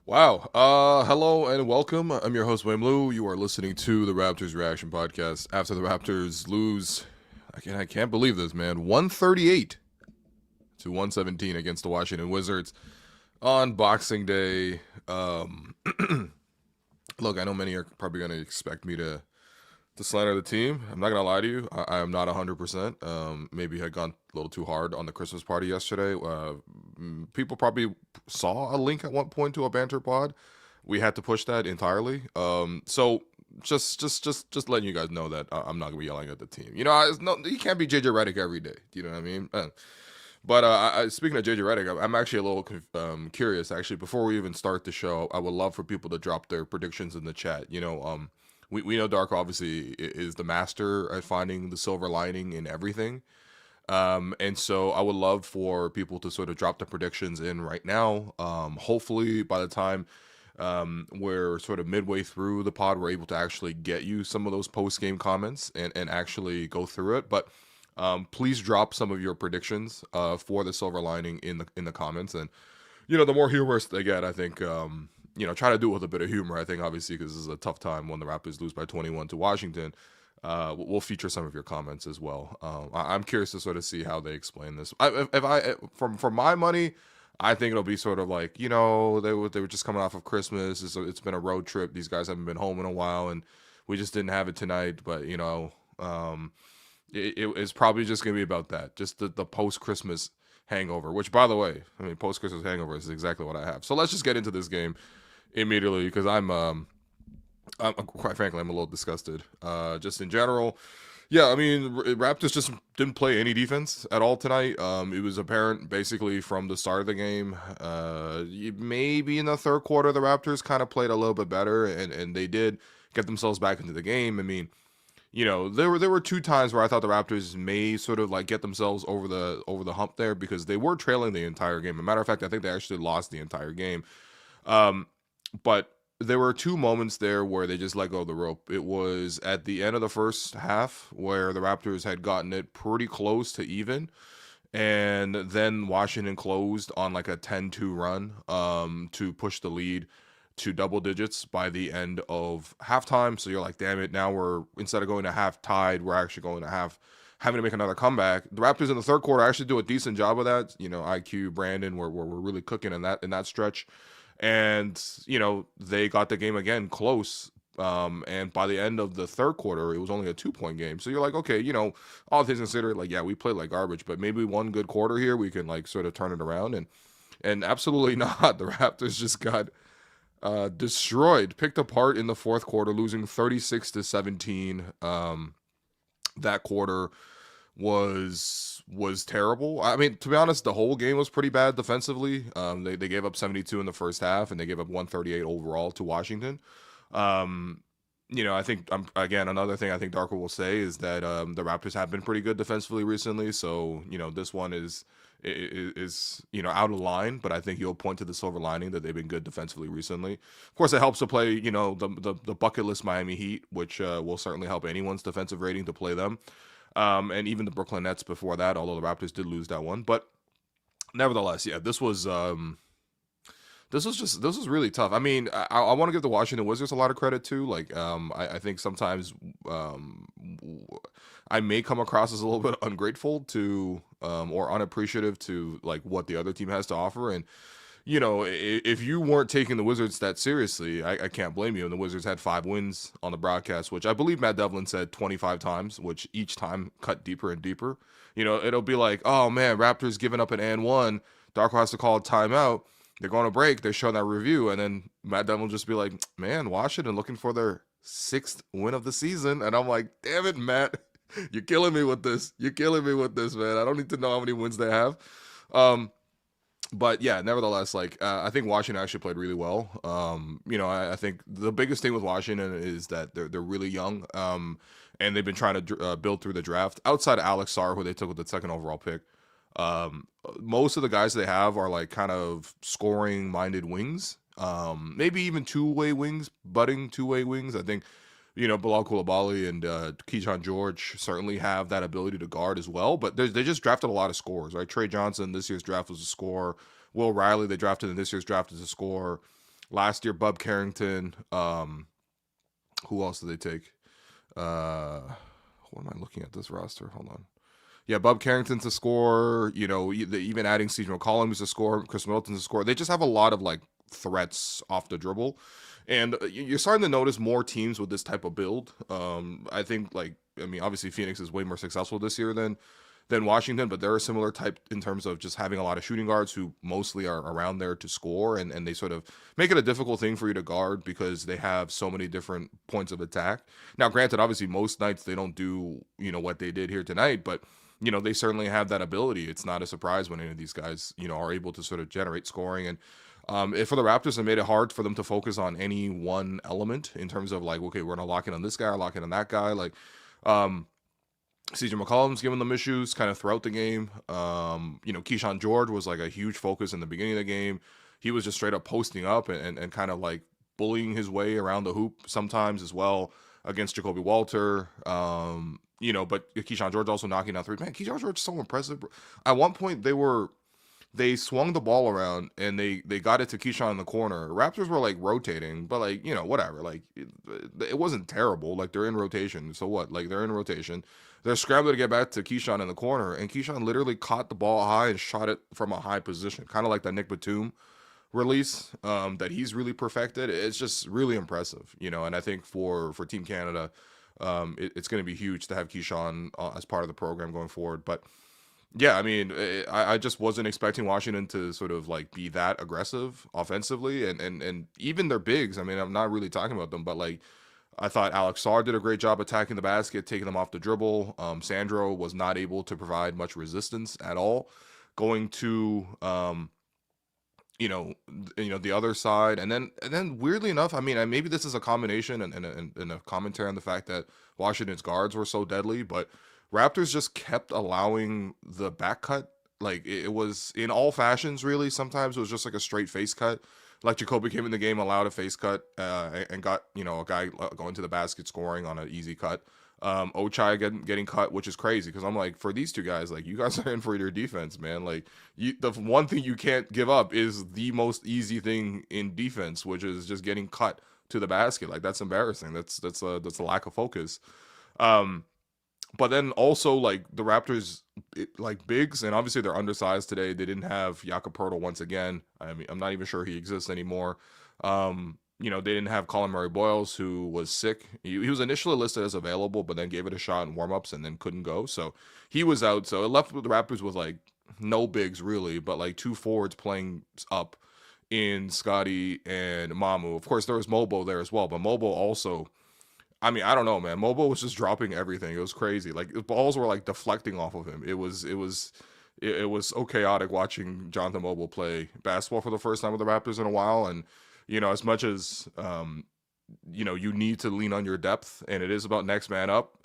Wow. Hello and welcome. I'm your host, Wayne Lou. You are listening to the Raptors Reaction Podcast. After the Raptors lose, I can't believe this, man. 138 to 117 against the Washington Wizards on Boxing Day. Look, I know many are probably going to expect me to slander the team. I'm not gonna lie to you. I am not 100%. Maybe I had gone a little too hard on the Christmas party yesterday. People probably saw a link at one point to a banter pod. We had to push that entirely. So just letting you guys know that I'm not gonna be yelling at the team. No, you can't be JJ Redick every day. Do you know what I mean? But speaking of JJ Redick, I'm actually a little curious. Actually, before we even start the show, I would love for people to drop their predictions in the chat. We know Darko obviously is the master at finding the silver lining in everything. And so I would love for people to sort of drop the predictions in right now. Hopefully by the time we're sort of midway through the pod, we're able to actually get you some of those post-game comments and actually go through it. But please drop some of your predictions for the silver lining in the comments. And, the more humorous they get, I think, try to do it with a bit of humor. I think, obviously, because this is a tough time when the Raptors lose by 21 to Washington. We'll feature some of your comments as well. I'm curious to sort of see how they explain this. For my money, I think it'll be sort of like, they were just coming off of Christmas. It's been a road trip. These guys haven't been home in a while, and we just didn't have it tonight. But it's probably just gonna be about that, just the post Christmas hangover. Which, by the way, post Christmas hangover is exactly what I have. So let's just get into this game immediately, because I'm quite frankly, I'm a little disgusted. Just in general, yeah. Raptors just didn't play any defense at all tonight. It was apparent basically from the start of the game. Maybe in the third quarter, the Raptors kind of played a little bit better, and they did get themselves back into the game. There were two times where I thought the Raptors may sort of like get themselves over the hump there, because they were trailing the entire game. As a matter of fact, I think they actually lost the entire game. But there were two moments there where they just let go of the rope. It was at the end of the first half, where the Raptors had gotten it pretty close to even, and then Washington closed on like a 10-2 run to push the lead to double digits by the end of halftime. So you're like, damn it, now we're, instead of going to half tied, we're actually going to having to make another comeback. The Raptors in the third quarter actually do a decent job of that. IQ, Brandon, we're really cooking in that stretch. And, they got the game again close. And by the end of the third quarter, it was only a 2-point game. So you're like, okay, all things considered, like, yeah, we played like garbage, but maybe one good quarter here, we can like sort of turn it around. And absolutely not. The Raptors just got destroyed, picked apart in the fourth quarter, losing 36-17. That quarter was terrible. To be honest, the whole game was pretty bad defensively. They gave up 72 in the first half, and they gave up 138 overall to Washington. I think another thing I think Darko will say is that the Raptors have been pretty good defensively recently. So this one is out of line, but I think he'll point to the silver lining that they've been good defensively recently. Of course, it helps to play the bucket list Miami Heat, which will certainly help anyone's defensive rating to play them. And even the Brooklyn Nets before that, although the Raptors did lose that one. But nevertheless, yeah, this was really tough. I want to give the Washington Wizards a lot of credit too. Like, I think sometimes I may come across as a little bit ungrateful to or unappreciative to like what the other team has to offer. And if you weren't taking the Wizards that seriously, I can't blame you. And the Wizards had 5 wins on the broadcast, which I believe Matt Devlin said 25 times, which each time cut deeper and deeper. It'll be like, oh man, Raptors giving up an and one. Darko has to call a timeout. They're going to break. They're showing that review. And then Matt Devlin will just be like, man, Washington looking for their 6th win of the season. And I'm like, damn it, Matt. You're killing me with this. You're killing me with this, man. I don't need to know how many wins they have. But yeah, nevertheless, like I think Washington actually played really well. I think the biggest thing with Washington is that they're really young, and they've been trying to build through the draft. Outside of Alex Sarr, who they took with the 2nd overall pick, Most of the guys they have are like kind of scoring minded wings. Maybe even two-way wings, budding two-way wings. I think, Bilal Coulibaly and Keyshawn George certainly have that ability to guard as well. But they just drafted a lot of scorers, right? Trey Johnson, this year's draft, was a scorer. Will Riley, they drafted in this year's draft, as a scorer. Last year, Bub Carrington. Who else did they take? What am I looking at this roster? Hold on. Yeah, Bub Carrington's a scorer. Even adding CJ McCollum is a scorer. Chris Middleton's a scorer. They just have a lot of like threats off the dribble, and you're starting to notice more teams with this type of build. I think obviously Phoenix is way more successful this year than Washington, but they're a similar type in terms of just having a lot of shooting guards who mostly are around there to score, and they sort of make it a difficult thing for you to guard because they have so many different points of attack. Now, granted, obviously most nights they don't do what they did here tonight, but they certainly have that ability. It's not a surprise when any of these guys are able to sort of generate scoring. And for the Raptors, it made it hard for them to focus on any one element in terms of like, okay, we're gonna lock in on this guy or lock in on that guy. Like CJ McCollum's giving them issues kind of throughout the game. Keyshawn George was like a huge focus in the beginning of the game. He was just straight up posting up and kind of like bullying his way around the hoop sometimes as well against Jacoby Walter. But Keyshawn George also knocking down threes. Man, Keyshawn George is so impressive. At one point, they swung the ball around and they got it to Keyshawn in the corner. Raptors were like rotating, but like, whatever. Like it wasn't terrible. Like they're in rotation. So what? Like they're in rotation. They're scrambling to get back to Keyshawn in the corner, and Keyshawn literally caught the ball high and shot it from a high position, kind of like that Nick Batum release that he's really perfected. It's just really impressive, and I think for Team Canada, it's going to be huge to have Keyshawn as part of the program going forward. But yeah, I mean, I just wasn't expecting Washington to sort of like be that aggressive offensively, and even their bigs. I mean, I'm not really talking about them, but like I thought Alex Sarr did a great job attacking the basket, taking them off the dribble. Sandro was not able to provide much resistance at all, going to the other side, and then weirdly enough, I mean, maybe this is a combination and a commentary on the fact that Washington's guards were so deadly, but Raptors just kept allowing the back cut. Like it was in all fashions, really. Sometimes it was just like a straight face cut. Like Jacoby came in the game, allowed a face cut, and got a guy going to the basket scoring on an easy cut. Ochai getting cut, which is crazy because I'm like, for these two guys, like you guys are in for your defense, man. Like the one thing you can't give up is the most easy thing in defense, which is just getting cut to the basket. Like that's embarrassing. That's a lack of focus. But then also like the Raptors, like bigs, and obviously they're undersized today. They didn't have Jakob Poeltl once again. I mean, I'm not even sure he exists anymore. They didn't have Colin Murray-Boyles, who was sick. He was initially listed as available, but then gave it a shot in warmups and then couldn't go. So he was out. So it left the Raptors with like no bigs really, but like two forwards playing up in Scotty and Mamu. Of course, there was Mobo there as well, but Mobo also, I mean, I don't know, man. Mobo was just dropping everything. It was crazy. Like the balls were like deflecting off of him. It was so chaotic watching Jonathan Mobo play basketball for the first time with the Raptors in a while. And as much as you need to lean on your depth, and it is about next man up.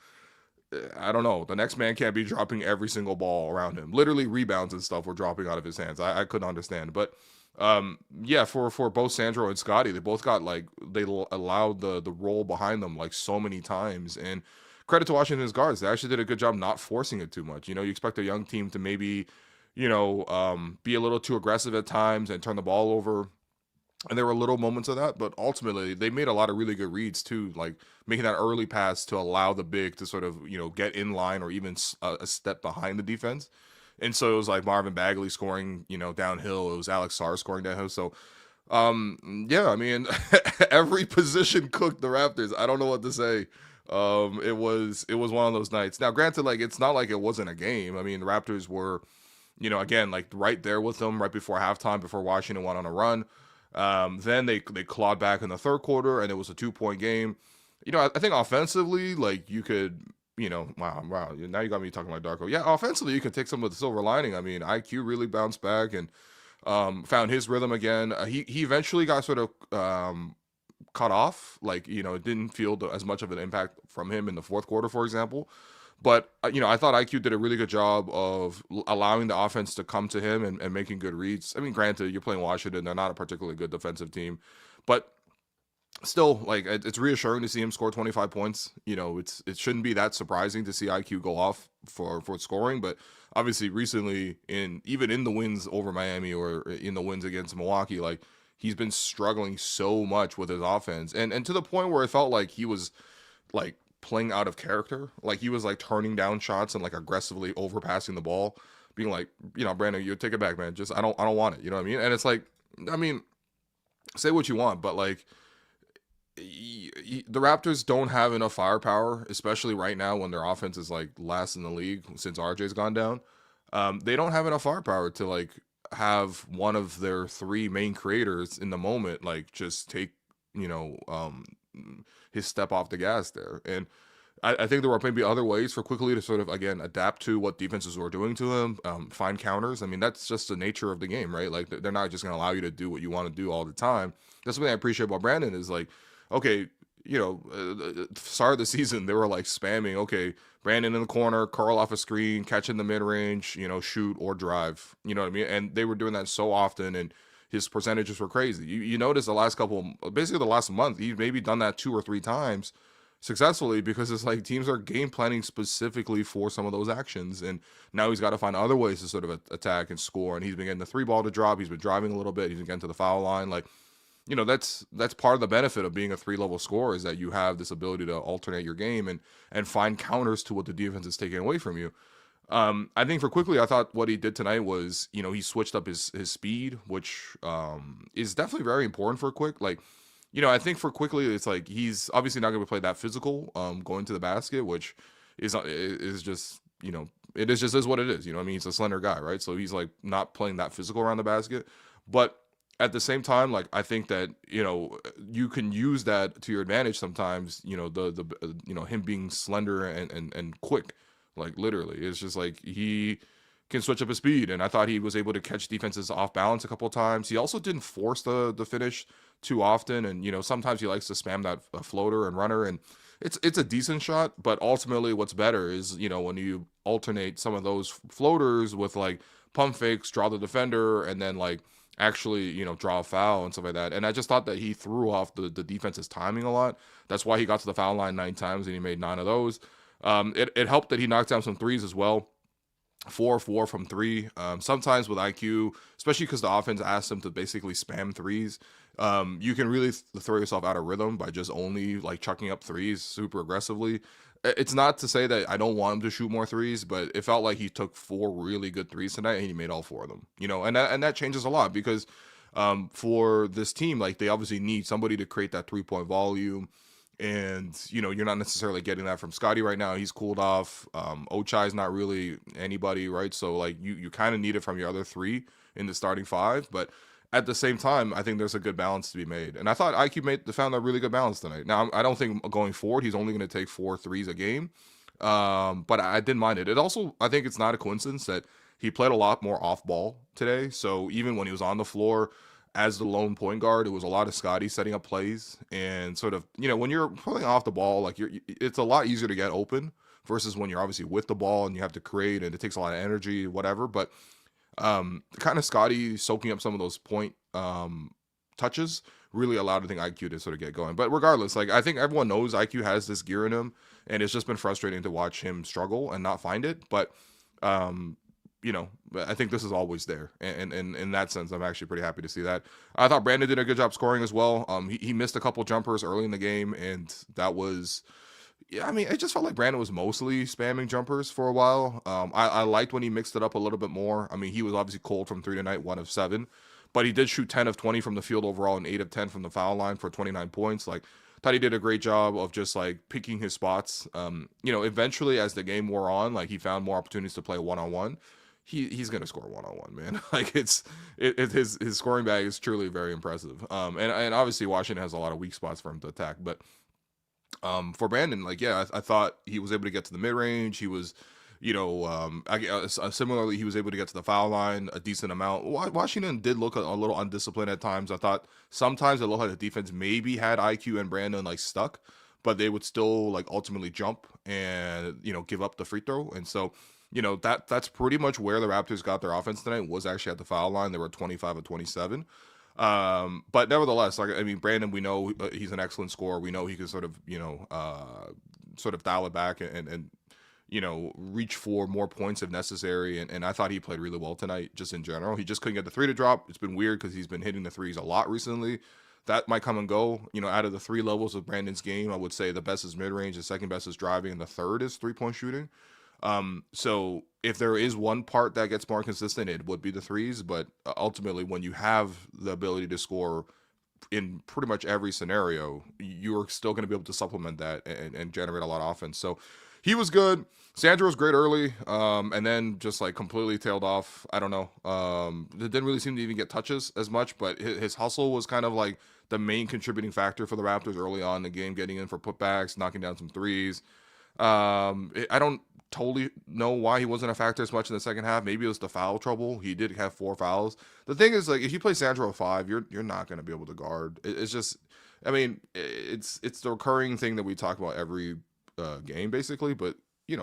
I don't know. The next man can't be dropping every single ball around him. Literally rebounds and stuff were dropping out of his hands. I couldn't understand, but. For both Sandro and Scotty, they both got like they allowed the roll behind them like so many times, and credit to Washington's guards, they actually did a good job not forcing it too much. You expect a young team to maybe be a little too aggressive at times and turn the ball over, and there were little moments of that, but ultimately they made a lot of really good reads too, like making that early pass to allow the big to sort of get in line or even a step behind the defense. And so it was like Marvin Bagley scoring, downhill. It was Alex Sarr scoring downhill. So, I mean, every position cooked the Raptors. I don't know what to say. It was one of those nights. Now, granted, like it's not like it wasn't a game. I mean, the Raptors were, again, like right there with them right before halftime, before Washington went on a run. Then they clawed back in the third quarter, and it was a 2-point game. I think offensively, like you could. Wow. Now you got me talking about Darko. Yeah, offensively, you can take some of the silver lining. I mean, IQ really bounced back and found his rhythm again. He eventually got sort of cut off. Like, it didn't feel as much of an impact from him in the fourth quarter, for example. But, I thought IQ did a really good job of allowing the offense to come to him and making good reads. I mean, granted, you're playing Washington. They're not a particularly good defensive team. But still, like, it's reassuring to see him score 25 points. It shouldn't be that surprising to see IQ go off for scoring. But obviously, recently, even in the wins over Miami or in the wins against Milwaukee, like, he's been struggling so much with his offense. And to the point where it felt like he was, like, playing out of character. Like, he was like turning down shots and like aggressively overpassing the ball, being like, Brandon, you take it back, man. Just I don't want it. You know what I mean? And it's like, I mean, say what you want, but like the Raptors don't have enough firepower, especially right now when their offense is like last in the league since RJ's gone down. They don't have enough firepower to like have one of their three main creators in the moment like just take his step off the gas there. And I think there were maybe other ways for Quickley to sort of, again, adapt to what defenses were doing to him, find counters. I mean, that's just the nature of the game, right? Like, they're not just going to allow you to do what you want to do all the time. That's something I appreciate about Brandon is like, okay, start of the season, they were like spamming, okay, Brandon in the corner, curl off a screen, catch in the mid-range, shoot or drive. You know what I mean? And they were doing that so often, and his percentages were crazy. You notice the last basically the last month, he's maybe done that 2 or 3 times successfully because it's like teams are game planning specifically for some of those actions. And now he's got to find other ways to sort of attack and score. And he's been getting the 3 ball to drop. He's been driving a little bit. He's been getting to the foul line. Like, that's part of the benefit of being a 3-level scorer is that you have this ability to alternate your game and find counters to what the defense is taking away from you. I think for Quickley, I thought what he did tonight was, he switched up his speed, which is definitely very important for Quick. Like, I think for Quickley, it's like he's obviously not going to play that physical going to the basket, which is just, it is what it is. I mean, he's a slender guy, right? So he's like not playing that physical around the basket. But at the same time, like, I think that, you can use that to your advantage sometimes, him being slender and quick. Like, literally, it's just like he can switch up his speed, and I thought he was able to catch defenses off balance a couple of times. He also didn't force the finish too often, and sometimes he likes to spam that floater and runner, and it's a decent shot. But ultimately, what's better is when you alternate some of those floaters with like pump fakes, draw the defender, and then like actually draw a foul and stuff like that. And I just thought that he threw off the defense's timing a lot. That's why he got to the foul line 9 times and he made 9 of those. It helped that he knocked down some threes as well. 4-4 from 3. Sometimes with IQ, especially because the offense asked him to basically spam threes, you can really throw yourself out of rhythm by just only like chucking up threes super aggressively. It's not to say that I don't want him to shoot more threes, but it felt like he took 4 really good threes tonight and he made all 4 of them. And that changes a lot because for this team, like, they obviously need somebody to create that 3-point volume. And, you're not necessarily getting that from Scotty right now. He's cooled off. Ochai's not really anybody, right? So, like, you kind of need it from your other 3 in the starting 5. But at the same time, I think there's a good balance to be made. And I thought IQ found a really good balance tonight. Now, I don't think going forward, he's only going to take 4 threes a game. But I didn't mind it. It also, I think it's not a coincidence that he played a lot more off ball today. So even when he was on the floor, as the lone point guard, it was a lot of Scotty setting up plays and sort of, when you're playing off the ball, like it's a lot easier to get open versus when you're obviously with the ball and you have to create and it takes a lot of energy, whatever. But kind of Scotty soaking up some of those point touches really allowed, I think, IQ to sort of get going. But regardless, like, I think everyone knows IQ has this gear in him, and it's just been frustrating to watch him struggle and not find it. But I think this is always there. And in that sense, I'm actually pretty happy to see that. I thought Brandon did a good job scoring as well. He missed a couple jumpers early in the game, and that was, I mean, it just felt like Brandon was mostly spamming jumpers for a while. I liked when he mixed it up a little bit more. I mean, he was obviously cold from 3 tonight, 1 of 7, but he did shoot 10 of 20 from the field overall and 8 of 10 from the foul line for 29 points. Like, thought he did a great job of just like picking his spots. Eventually as the game wore on, like, he found more opportunities to play one-on-one. He's gonna score one-on-one, man. Like, his scoring bag is truly very impressive. And obviously Washington has a lot of weak spots for him to attack, but for Brandon, like, yeah, I thought he was able to get to the mid-range. He was, Similarly, he was able to get to the foul line a decent amount. Washington did look a little undisciplined at times. I thought sometimes it looked like the defense maybe had IQ and Brandon like stuck, but they would still like ultimately jump and give up the free throw. And so that's pretty much where the Raptors got their offense tonight, was actually at the foul line. They were 25 of 27. But nevertheless, like, I mean, Brandon, we know he's an excellent scorer. We know he can sort of dial it back and reach for more points if necessary. And I thought he played really well tonight, just in general. He just couldn't get the three to drop. It's been weird because he's been hitting the threes a lot recently. That might come and go. Out of the three levels of Brandon's game, I would say the best is mid-range, the second best is driving, and the third is three-point shooting. So if there is one part that gets more consistent, it would be the threes. But ultimately, when you have the ability to score in pretty much every scenario, you're still going to be able to supplement that and generate a lot of offense. So he was good. Sandro was great early, and then just like completely tailed off. I don't know. It didn't really seem to even get touches as much, but his hustle was kind of like the main contributing factor for the Raptors early on in the game, getting in for putbacks, knocking down some threes. I don't totally know why he wasn't a factor as much in the second half. Maybe it was the foul trouble. He did have 4 fouls. The thing is, like, if you play Sandro at 5, you're not going to be able to guard. It's just, I mean, it's the recurring thing that we talk about every game basically. But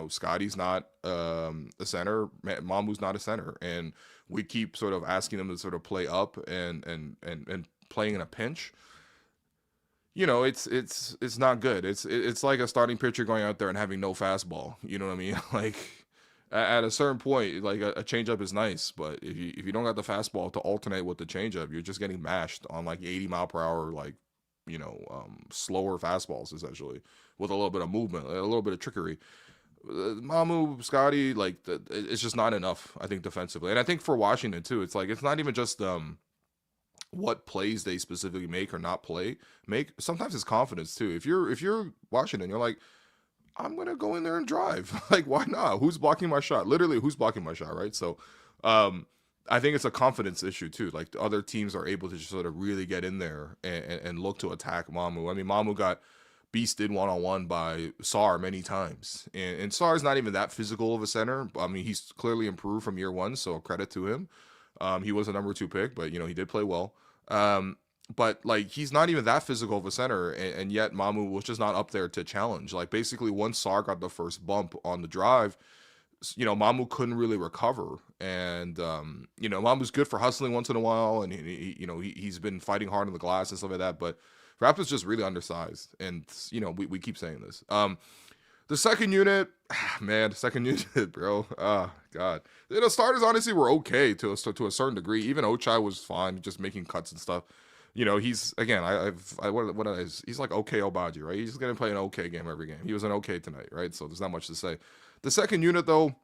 Scotty's not a center. Mamu's not a center, and we keep sort of asking them to sort of play up and playing in a pinch. It's not good. It's like a starting pitcher going out there and having no fastball. You know what I mean? Like at a certain point, like a changeup is nice, but if you don't got the fastball to alternate with the changeup, you're just getting mashed on like 80 mile per hour, like slower fastballs essentially, with a little bit of movement, a little bit of trickery. Mamu, Scotty, like it's just not enough, I think, defensively. And I think for Washington too, it's like it's not even just what plays they specifically make or not make. Sometimes it's confidence too. If you're Washington, you're like, I'm gonna go in there and drive. Like, why not? Who's blocking my shot? Literally, who's blocking my shot, right? So I think it's a confidence issue too. Like the other teams are able to just sort of really get in there and look to attack Mamu. I mean, Mamu got beasted one-on-one by Sarr many times. And Sarr's not even that physical of a center. I mean, he's clearly improved from year 1, so credit to him. He was a number 2 pick, but he did play well. But like he's not even that physical of a center, and yet Mamu was just not up there to challenge. Like basically once Sarr got the first bump on the drive, Mamu couldn't really recover. And Mamu's good for hustling once in a while, and he's been fighting hard on the glass and stuff like that. But Raptors just really undersized, and we keep saying this. The second unit, bro. Oh, God. The starters honestly were okay to a certain degree. Even Ochai was fine, just making cuts and stuff. He's, again, he's like okay Obadji, right? He's going to play an okay game every game. He was an okay tonight, right? So there's not much to say. The second unit, though,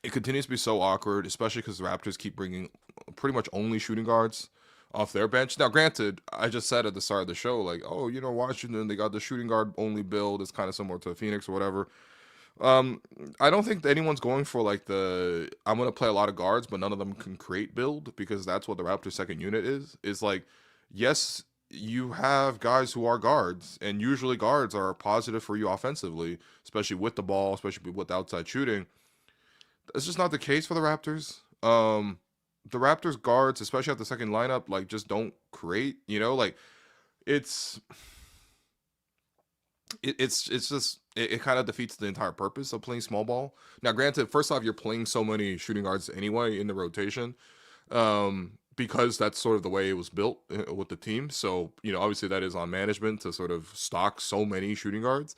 it continues to be so awkward, especially because the Raptors keep bringing pretty much only shooting guards off their bench. Now, granted, I just said at the start of the show, like, oh, Washington, they got the shooting guard only build. It's kind of similar to Phoenix or whatever. I don't think that anyone's going for like I'm going to play a lot of guards, but none of them can create build, because that's what the Raptors second unit is like, yes, you have guys who are guards, and usually guards are positive for you offensively, especially with the ball, especially with outside shooting. That's just not the case for the Raptors. The Raptors guards, especially at the second lineup, like just don't create, like it's just, it kind of defeats the entire purpose of playing small ball. Now, granted, first off, you're playing so many shooting guards anyway in the rotation, because that's sort of the way it was built with the team. So, obviously that is on management to sort of stock so many shooting guards.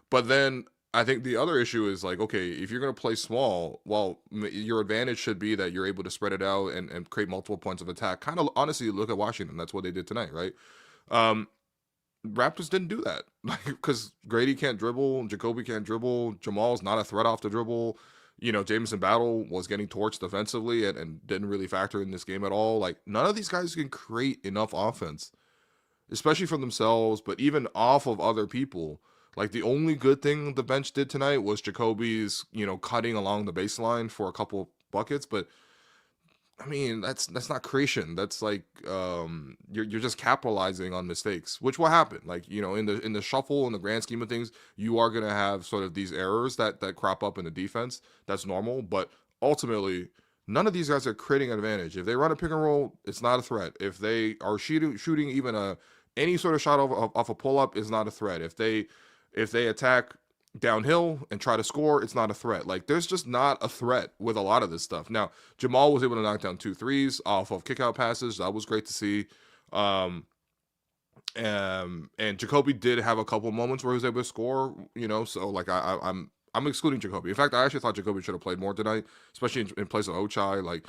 But then I think the other issue is like, okay, if you're going to play small, well, your advantage should be that you're able to spread it out and create multiple points of attack. Kind of honestly, look at Washington. That's what they did tonight, right? Raptors didn't do that, because Grady can't dribble, Jacoby can't dribble, Jamal's not a threat off the dribble. Jameson Battle was getting torched defensively and didn't really factor in this game at all. Like, none of these guys can create enough offense, especially for themselves, but even off of other people. Like, the only good thing the bench did tonight was Jacoby's, cutting along the baseline for a couple buckets. But I mean, that's not creation. That's like you're just capitalizing on mistakes, which will happen. Like, in the shuffle, in the grand scheme of things, you are gonna have sort of these errors that crop up in the defense. That's normal, but ultimately, none of these guys are creating an advantage. If they run a pick and roll, it's not a threat. If they are shooting even any sort of shot off a pull up, is not a threat. If they attack downhill and try to score, it's not a threat. Like, there's just not a threat with a lot of this stuff. Now, Jamal was able to knock down 2 threes off of kick out passes. That was great to see. Um, and Jacoby did have a couple moments where he was able to score, so like I'm excluding Jacoby. In fact, I actually thought Jacoby should have played more tonight, especially in place of Ochai. Like,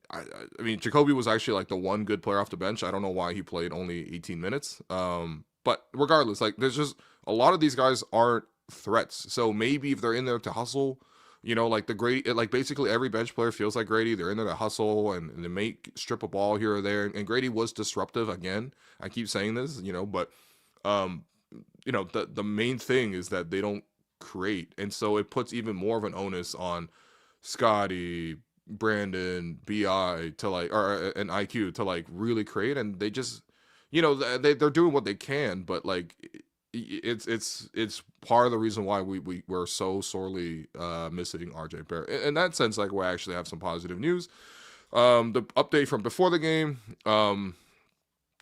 I mean, Jacoby was actually like the one good player off the bench. I don't know why he played only 18 minutes. But regardless, like, there's just a lot of these guys aren't threats. So maybe if they're in there to hustle, like the Grady, like basically every bench player feels like Grady. They're in there to hustle and to make strip a ball here or there. And Grady was disruptive again. I keep saying this, but the main thing is that they don't create, and so it puts even more of an onus on Scotty, Brandon, Bi to like, or an IQ to like really create, and they just, they're doing what they can, but like it's part of the reason why we're so sorely missing RJ Barrett. In that sense, like, we actually have some positive news. The update from before the game.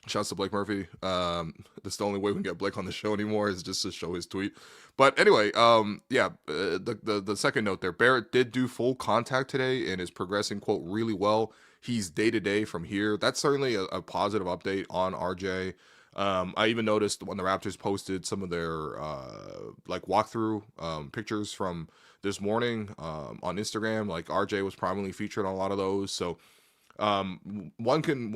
Shouts to Blake Murphy. That's the only way we can get Blake on the show anymore, is just to show his tweet. But anyway, the second note there, Barrett did do full contact today and is progressing, quote, really well. He's day-to-day from here. That's certainly a positive update on RJ. I even noticed when the Raptors posted some of their like walkthrough pictures from this morning on Instagram, like RJ was prominently featured on a lot of those. So one can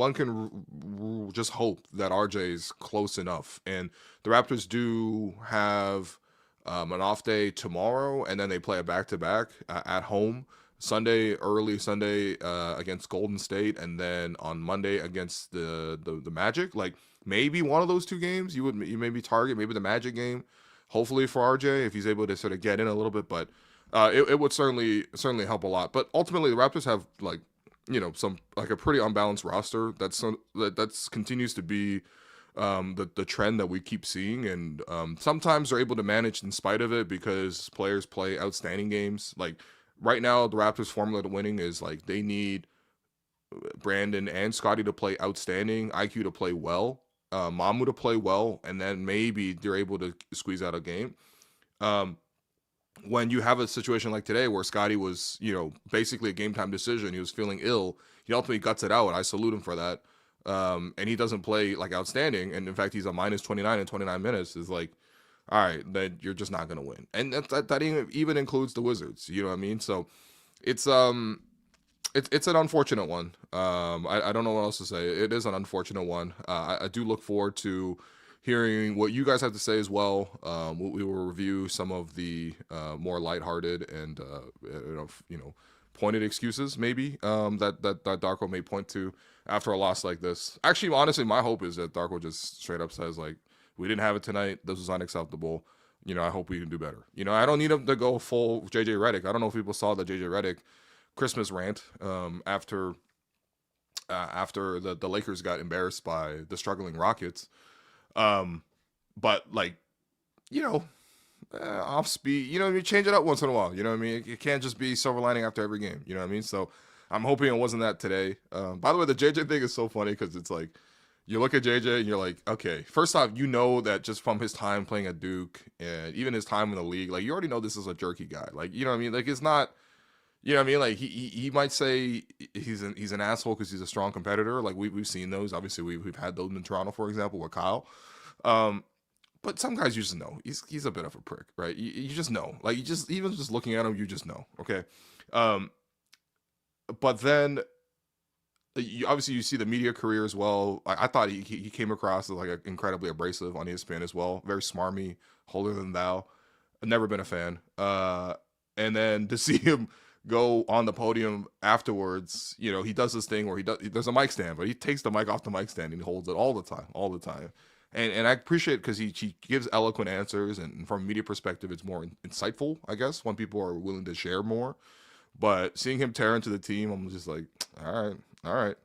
just hope that RJ is close enough. And the Raptors do have an off day tomorrow, and then they play a back-to-back at home early Sunday against Golden State, and then on Monday against the Magic. Like, maybe one of those two games you maybe target, maybe the Magic game, hopefully for RJ, if he's able to sort of get in a little bit. But it would certainly help a lot. But ultimately, the Raptors have, like, some, like, a pretty unbalanced roster that's continues to be the trend that we keep seeing, and sometimes they're able to manage in spite of it because players play outstanding games. Like, right now, the Raptors' formula to winning is, like, they need Brandon and Scotty to play outstanding, IQ to play well, Mamu to play well, and then maybe they're able to squeeze out a game. When you have a situation like today where Scotty was, basically a game time decision, he was feeling ill, he ultimately guts it out. I salute him for that. And he doesn't play like outstanding. And in fact, he's a minus 29 in 29 minutes. Is like, all right, then you're just not going to win. And that even includes the Wizards. You know what I mean? So it's an unfortunate one. I don't know what else to say. It is an unfortunate one. I do look forward to hearing what you guys have to say as well. We will review some of the more lighthearted and pointed excuses maybe that Darko may point to after a loss like this. Actually, honestly, my hope is that Darko just straight up says, like, we didn't have it tonight. This was unacceptable. I hope we can do better. I don't need him to go full JJ Redick. I don't know if people saw the JJ Redick Christmas rant after the Lakers got embarrassed by the struggling Rockets. But, like, off speed, you change it up once in a while. It can't just be silver lining after every game. You know what I mean? So I'm hoping it wasn't that today. By the way, the JJ thing is so funny because it's like, you look at JJ and you're like, okay, first off, that just from his time playing at Duke and even his time in the league, like, you already know this is a jerky guy. Like, you know what I mean? Like, it's not, you know what I mean? Like, he might say he's an asshole because he's a strong competitor. Like, we've seen those. Obviously, we've had those in Toronto, for example, with Kyle. But some guys, you just know he's a bit of a prick, right? You just know, like, even just looking at him, you just know. Okay. But then obviously you see the media career as well. I thought he came across as, like, incredibly abrasive on ESPN as well. Very smarmy, holier than thou. I've never been a fan. And then to see him go on the podium afterwards, he does this thing where there's a mic stand, but he takes the mic off the mic stand and he holds it all the time. And I appreciate it because he gives eloquent answers, and from a media perspective, it's more insightful, I guess, when people are willing to share more. But seeing him tear into the team, I'm just like, all right, All right.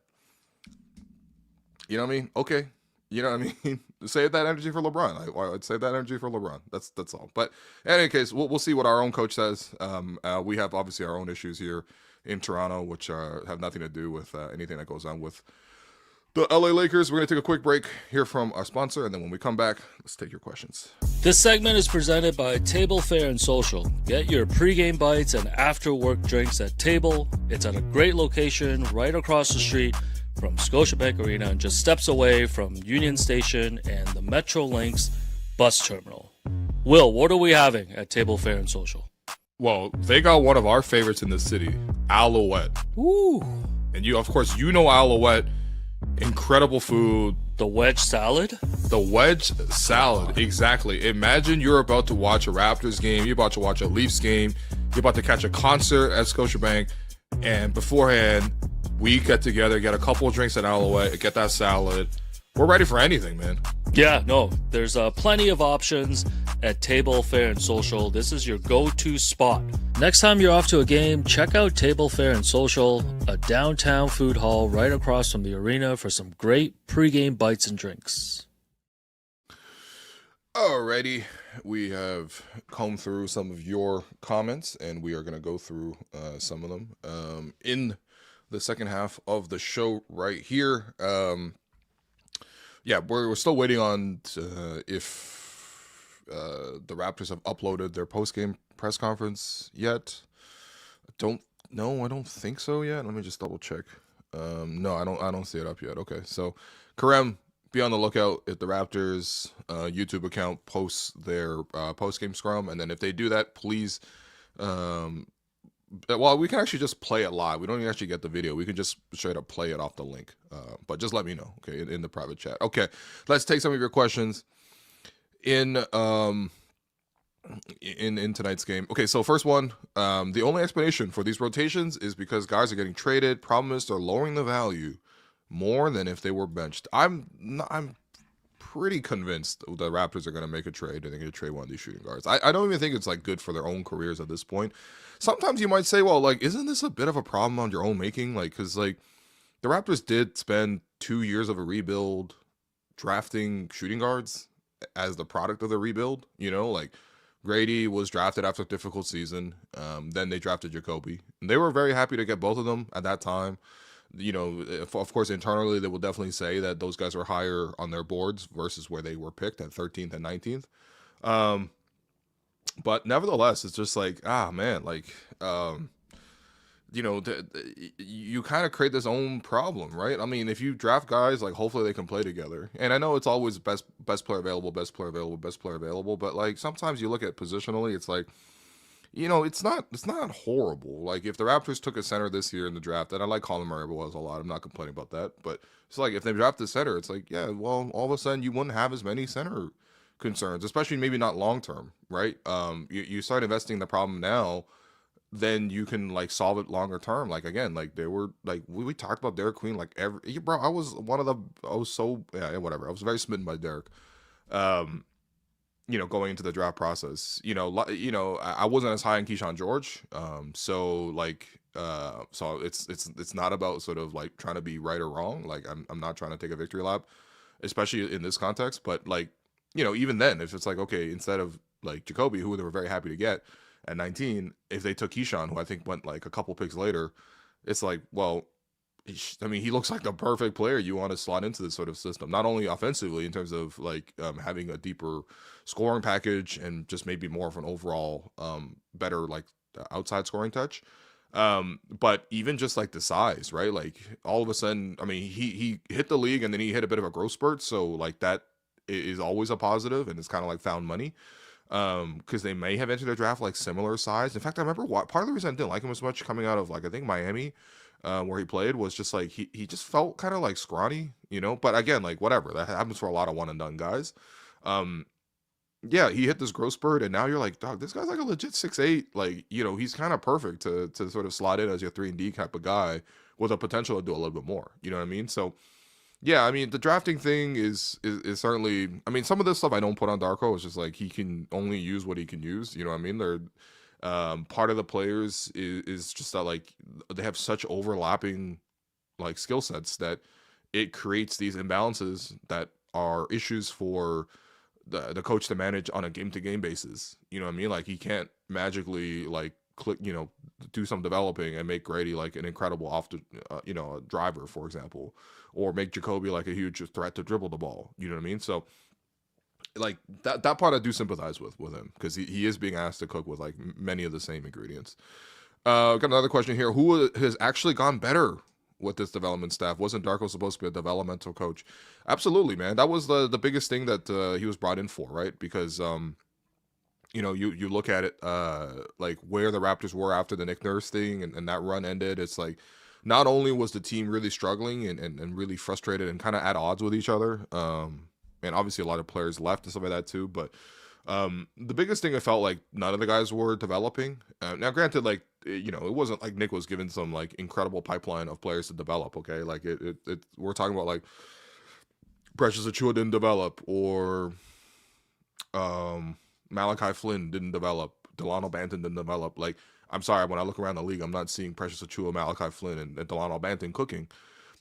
You know what I mean? Okay. You know what I mean? Save that energy for LeBron. I'd save that energy for LeBron. That's all. But in any case, we'll see what our own coach says. We have obviously our own issues here in Toronto, which have nothing to do with anything that goes on with the LA Lakers. We're going to take a quick break, hear from our sponsor, and then when we come back, let's take your questions. This segment is presented by Table Fare and Social. Get your pregame bites and after-work drinks at Table. It's at a great location right across the street from Scotiabank Arena and just steps away from Union Station and the Metrolinx bus terminal. Will, what are we having at Table Fare and Social? Well, they got one of our favorites in the city, Alouette. Ooh. And you, of course, you know Alouette. Incredible food. The wedge salad? The wedge salad, exactly. Imagine you're about to watch a Raptors game, you're about to watch a Leafs game, you're about to catch a concert at Scotiabank, and beforehand, we get together, get a couple of drinks at Alouette, get that salad. We're ready for anything, man. Yeah, no, there's plenty of options at Table Fare and Social. This is your go-to spot. Next time you're off to a game, check out Table Fare and Social, a downtown food hall right across from the arena for some great pregame bites and drinks. Alrighty, we have combed through some of your comments, and we are going to go through some of them in the second half of the show right here. Yeah, we're still waiting on if the Raptors have uploaded their post-game press conference yet. I don't think so yet. Let me just double check. No, I don't see it up yet. Okay, so Karem, be on the lookout if the Raptors YouTube account posts their post-game scrum, and then if they do that, please. Well, we can actually just play it live. We don't even actually get the video. We can just straight up play it off the link. But just let me know, okay, in the private chat. Okay, let's take some of your questions in tonight's game. Okay, so first one, the only explanation for these rotations is because guys are getting traded. Problem is they're lowering the value more than if they were benched. I'm pretty convinced the Raptors are going to make a trade, and they're going to trade one of these shooting guards. I don't even think it's like good for their own careers at this point. Sometimes you might say, well, like, isn't this a bit of a problem on your own making? Like, because like the Raptors did spend 2 years of a rebuild drafting shooting guards as the product of the rebuild. You know, like Grady was drafted after a difficult season. Then they drafted Jacoby, and they were very happy to get both of them at that time. You know, of course, internally, they will definitely say that those guys were higher on their boards versus where they were picked at 13th and 19th. But nevertheless, it's just like, man, like, you know, you kind of create this own problem, right? I mean, if you draft guys, like, hopefully they can play together. And I know it's always best player available, best player available, best player available. But like sometimes you look at positionally, it's like, you know, it's not horrible. Like if the Raptors took a center this year in the draft, and I like Colin Murray a lot, I'm not complaining about that. But it's like if they draft the center, it's like, yeah, well, all of a sudden you wouldn't have as many center concerns, especially maybe not long term, right? You start investing in the problem now, then you can like solve it longer term. Like again, like they were like we talked about Derek Queen like bro. I was very smitten by Derek. You know, going into the draft process, I wasn't as high on Keyshawn George. So it's not about sort of like trying to be right or wrong. Like I'm not trying to take a victory lap, especially in this context. But like, you know, even then, if it's like, okay, instead of like Jacoby, who they were very happy to get at 19, if they took Keyshawn, who I think went like a couple picks later, it's like, well, he looks like the perfect player you want to slot into this sort of system, not only offensively in terms of like having a deeper scoring package and just maybe more of an overall better like outside scoring touch, but even just like the size, right? Like all of a sudden, I mean, he hit the league and then he hit a bit of a growth spurt, so like that is always a positive, and it's kind of like found money because they may have entered a draft like similar size. In fact, I remember part of the reason I didn't like him as much coming out of like I think Miami, where he played, was just like he just felt kind of like scrawny, you know. But again, like whatever, that happens for a lot of one and done guys. Yeah, he hit this growth spurt, and now you're like, dog, this guy's like a legit 6'8". Like, you know, he's kind of perfect to sort of slot in as your 3-and-D type of guy with a potential to do a little bit more. You know what I mean? So yeah, I mean, the drafting thing is certainly, I mean, some of this stuff I don't put on Darko. It's just like he can only use what he can use. You know what I mean? They're part of the players is just that like they have such overlapping like skill sets that it creates these imbalances that are issues for the coach to manage on a game to game basis. You know what I mean? Like he can't magically like click, do some developing and make Grady like an incredible driver, for example, or make Jacoby like a huge threat to dribble the ball. You know what I mean? So like that part I do sympathize with him because he is being asked to cook with like many of the same ingredients. Got another question here. Who has actually gone better with this development staff? Wasn't Darko supposed to be a developmental coach? Absolutely, man. That was the biggest thing that he was brought in for, right? Because you look at it like where the Raptors were after the Nick Nurse thing and that run ended. It's like not only was the team really struggling and really frustrated and kind of at odds with each other, and obviously a lot of players left and stuff like that too, but the biggest thing I felt like none of the guys were developing. Now, granted, like it wasn't like Nick was given some like incredible pipeline of players to develop. Okay, like we're talking about like Precious Achiuwa didn't develop, or Malachi Flynn didn't develop, Delano Banton didn't develop. Like I'm sorry, when I look around the league, I'm not seeing Precious Achiuwa, Malachi Flynn, and Delano Banton cooking.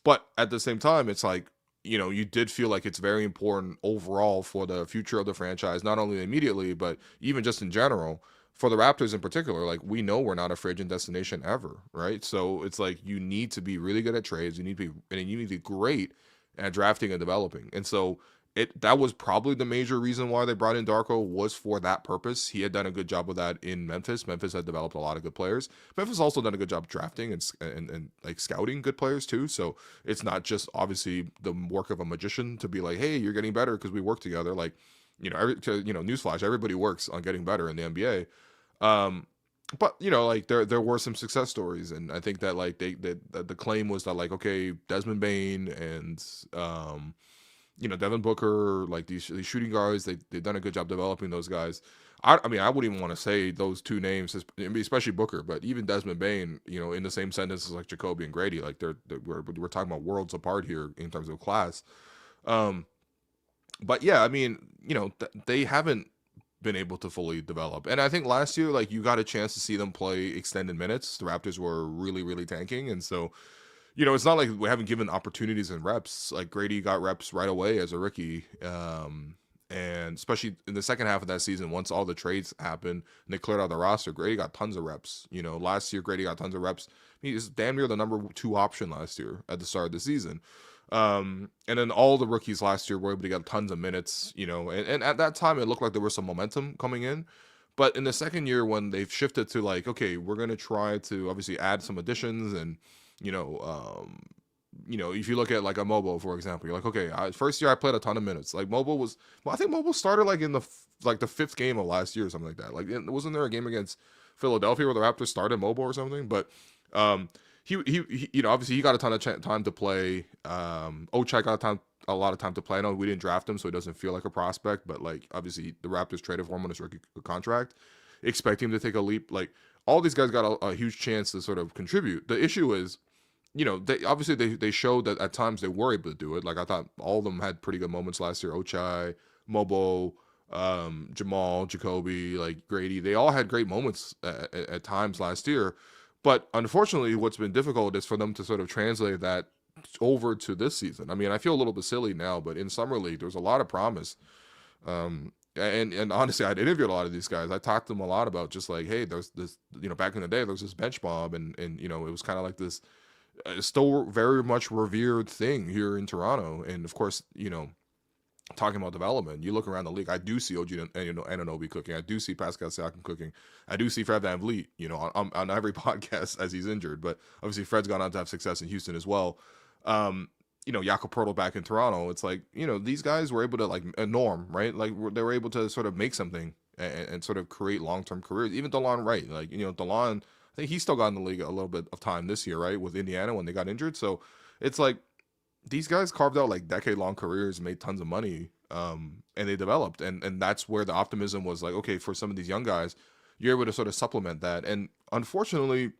But at the same time, it's like you did feel like it's very important overall for the future of the franchise, not only immediately, but even just in general, for the Raptors in particular. Like, we know we're not a free agent destination ever, right? So it's like you need to be really good at trades. You need to be great at drafting and developing. And so that was probably the major reason why they brought in Darko, was for that purpose. He had done a good job with that in Memphis. Memphis had developed a lot of good players. Memphis also done a good job drafting and like scouting good players too. So it's not just obviously the work of a magician to be like, hey, you're getting better because we work together. Like, newsflash, everybody works on getting better in the NBA. But like there were some success stories, and I think that like the claim was that like, okay, Desmond Bane and Devin Booker, like these shooting guards, they've done a good job developing those guys. I mean, I wouldn't even want to say those two names, especially Booker, but even Desmond Bane, in the same sentence as like Jacoby and Grady, like we're talking about worlds apart here in terms of class. But yeah, I mean, they haven't been able to fully develop. And I think last year, like, you got a chance to see them play extended minutes. The Raptors were really, really tanking, and so it's not like we haven't given opportunities and reps. Like, Grady got reps right away as a rookie. And especially in the second half of that season, once all the trades happened and they cleared out the roster, Grady got tons of reps. Last year, Grady got tons of reps. He was damn near the number 2 option last year at the start of the season. And then all the rookies last year were able to get tons of minutes, and at that time, it looked like there was some momentum coming in. But in the second year, when they've shifted to like, okay, we're going to try to obviously add some additions and, if you look at like a Mobo, for example, you're like, okay, first year I played a ton of minutes. Like I think Mobo started like in the 5th game of last year or something like that. Like, wasn't there a game against Philadelphia where the Raptors started Mobo or something? But he obviously he got a ton of time to play. Ochai got a lot of time to play. I know we didn't draft him, so he doesn't feel like a prospect, but like obviously the Raptors traded for him on his rookie contract, expect him to take a leap. Like, all these guys got a huge chance to sort of contribute. The issue is, they showed that at times they were able to do it. Like, I thought all of them had pretty good moments last year. Ochai, Mobo, Jamal, Jacoby, like Grady, they all had great moments at times last year. But unfortunately, what's been difficult is for them to sort of translate that over to this season. I mean, I feel a little bit silly now, but in Summer League, there's a lot of promise. And honestly, I'd interviewed a lot of these guys. I talked to them a lot about just like, hey, there's this, back in the day, there was this bench mob, and it was kind of like this still very much revered thing here in Toronto. And of course, talking about development, you look around the league, I do see OG Anunoby cooking. I do see Pascal Siakam cooking. I do see Fred VanVleet, on every podcast as he's injured. But obviously, Fred's gone on to have success in Houston as well. Jakob Poeltl back in Toronto. It's like, these guys were able to, like, a norm, right? Like, they were able to sort of make something and sort of create long-term careers. Even DeLon Wright, like, DeLon, I think he still got in the league a little bit of time this year, right, with Indiana when they got injured. So it's like, these guys carved out like decade-long careers, made tons of money, and they developed. And that's where the optimism was like, okay, for some of these young guys, you're able to sort of supplement that. And unfortunately,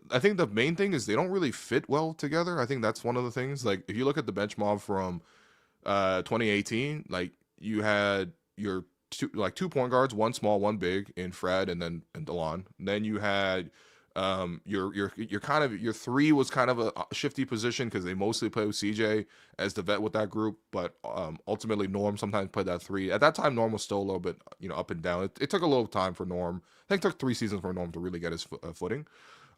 I think the main thing is they don't really fit well together. I think that's one of the things. Like, if you look at the bench mob from 2018, like, you had your 2 point guards, one small, one big, in Fred and DeLon. And then you had You're kind of your three was kind of a shifty position because they mostly play with CJ as the vet with that group, but ultimately Norm sometimes played that three. At that time, Norm was still a little bit up and down. It took a little time for Norm. I think it took 3 seasons for Norm to really get his footing.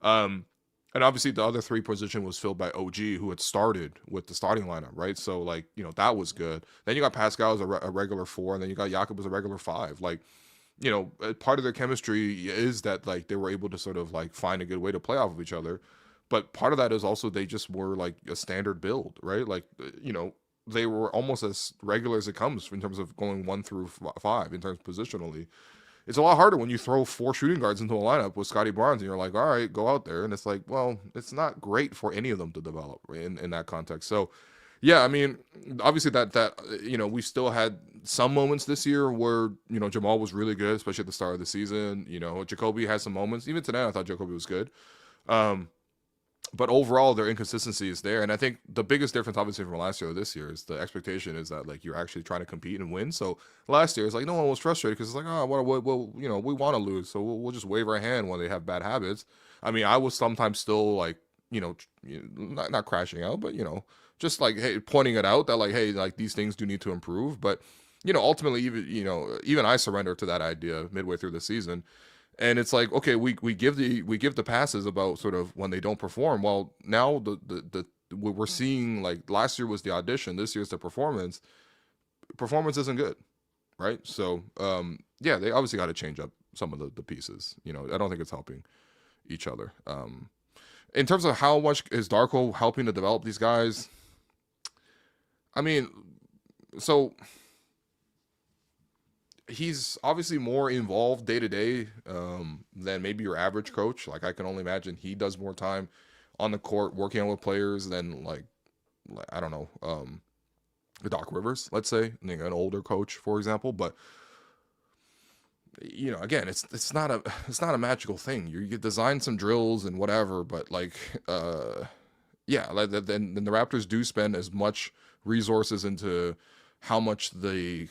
And obviously the other three position was filled by OG, who had started with the starting lineup, right? So like that was good. Then you got Pascal as a regular 4, and then you got Jakob as a regular 5. Like part of their chemistry is that like they were able to sort of like find a good way to play off of each other. But part of that is also they just were like a standard build, right? Like, they were almost as regular as it comes in terms of going 1 through 5 in terms of positionally. It's a lot harder when you throw 4 shooting guards into a lineup with Scotty Barnes and you're like, all right, go out there. And it's like, well, it's not great for any of them to develop in that context. So, yeah, I mean, obviously that we still had some moments this year where, Jamal was really good, especially at the start of the season. Jacoby had some moments. Even today, I thought Jacoby was good. But overall, their inconsistency is there. And I think the biggest difference, obviously, from last year to this year is the expectation is that, like, you're actually trying to compete and win. So last year, it's like no one was frustrated because it's like, oh, well, we want to lose. So we'll just wave our hand when they have bad habits. I mean, I was sometimes still, like, not crashing out, but, just, like, hey, pointing it out that, like, hey, like, these things do need to improve. But, ultimately, even I surrendered to that idea midway through the season. And it's like, okay, we give the passes about sort of when they don't perform. Well, now we're seeing, like, last year was the audition, this year's the performance. Performance isn't good, right? So yeah, they obviously got to change up some of the pieces. I don't think it's helping each other. In terms of how much is Darko helping to develop these guys, I mean, so he's obviously more involved day to day than maybe your average coach. Like, I can only imagine he does more time on the court working with players than like I don't know, Doc Rivers, let's say, an older coach, for example. But again, it's not a magical thing. You design some drills and whatever, but like yeah, like then the Raptors do spend as much resources into how much they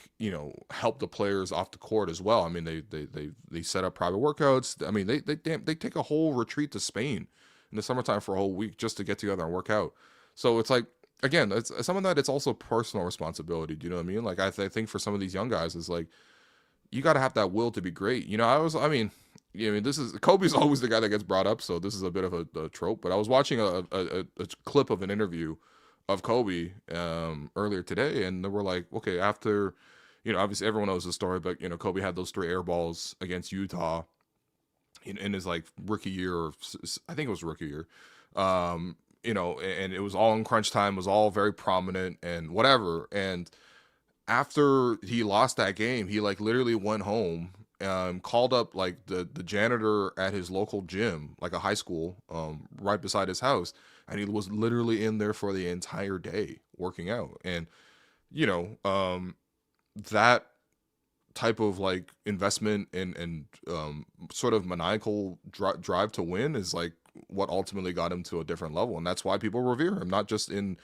help the players off the court as well. I mean, they set up private workouts. I mean, they take a whole retreat to Spain in the summertime for a whole week just to get together and work out. So it's like, again, it's some of that. It's also personal responsibility. Do you know what I mean? Like, I think for some of these young guys, it's like you got to have that will to be great. This is Kobe's always the guy that gets brought up, so this is a bit of a trope. But I was watching a clip of an interview of Kobe earlier today, and they were like, okay, after, obviously everyone knows the story, but Kobe had those 3 air balls against Utah in his like rookie year, or I think it was rookie year, and it was all in crunch time, was all very prominent and whatever. And after he lost that game, he like literally went home, called up like the janitor at his local gym, like a high school, right beside his house. And he was literally in there for the entire day working out. And, that type of like investment and sort of maniacal drive to win is like what ultimately got him to a different level. And that's why people revere him, not just in,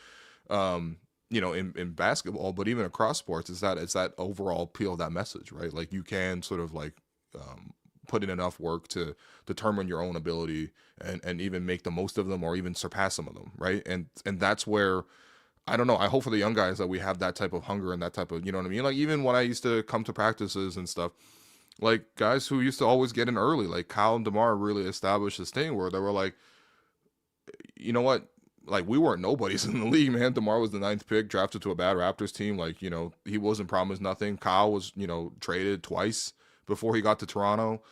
in basketball, but even across sports. It's that overall appeal of that message, right? Like, you can sort of like, put in enough work to determine your own ability and even make the most of them or even surpass some of them, right? And that's where, I don't know, I hope for the young guys that we have that type of hunger and that type of, you know what I mean? Like, even when I used to come to practices and stuff, like guys who used to always get in early, like Kyle and DeMar really established this thing where they were like, you know what? Like, we weren't nobodies in the league, man. DeMar was the 9th pick, drafted to a bad Raptors team. Like, he wasn't promised nothing. Kyle was, traded twice before he got to Toronto.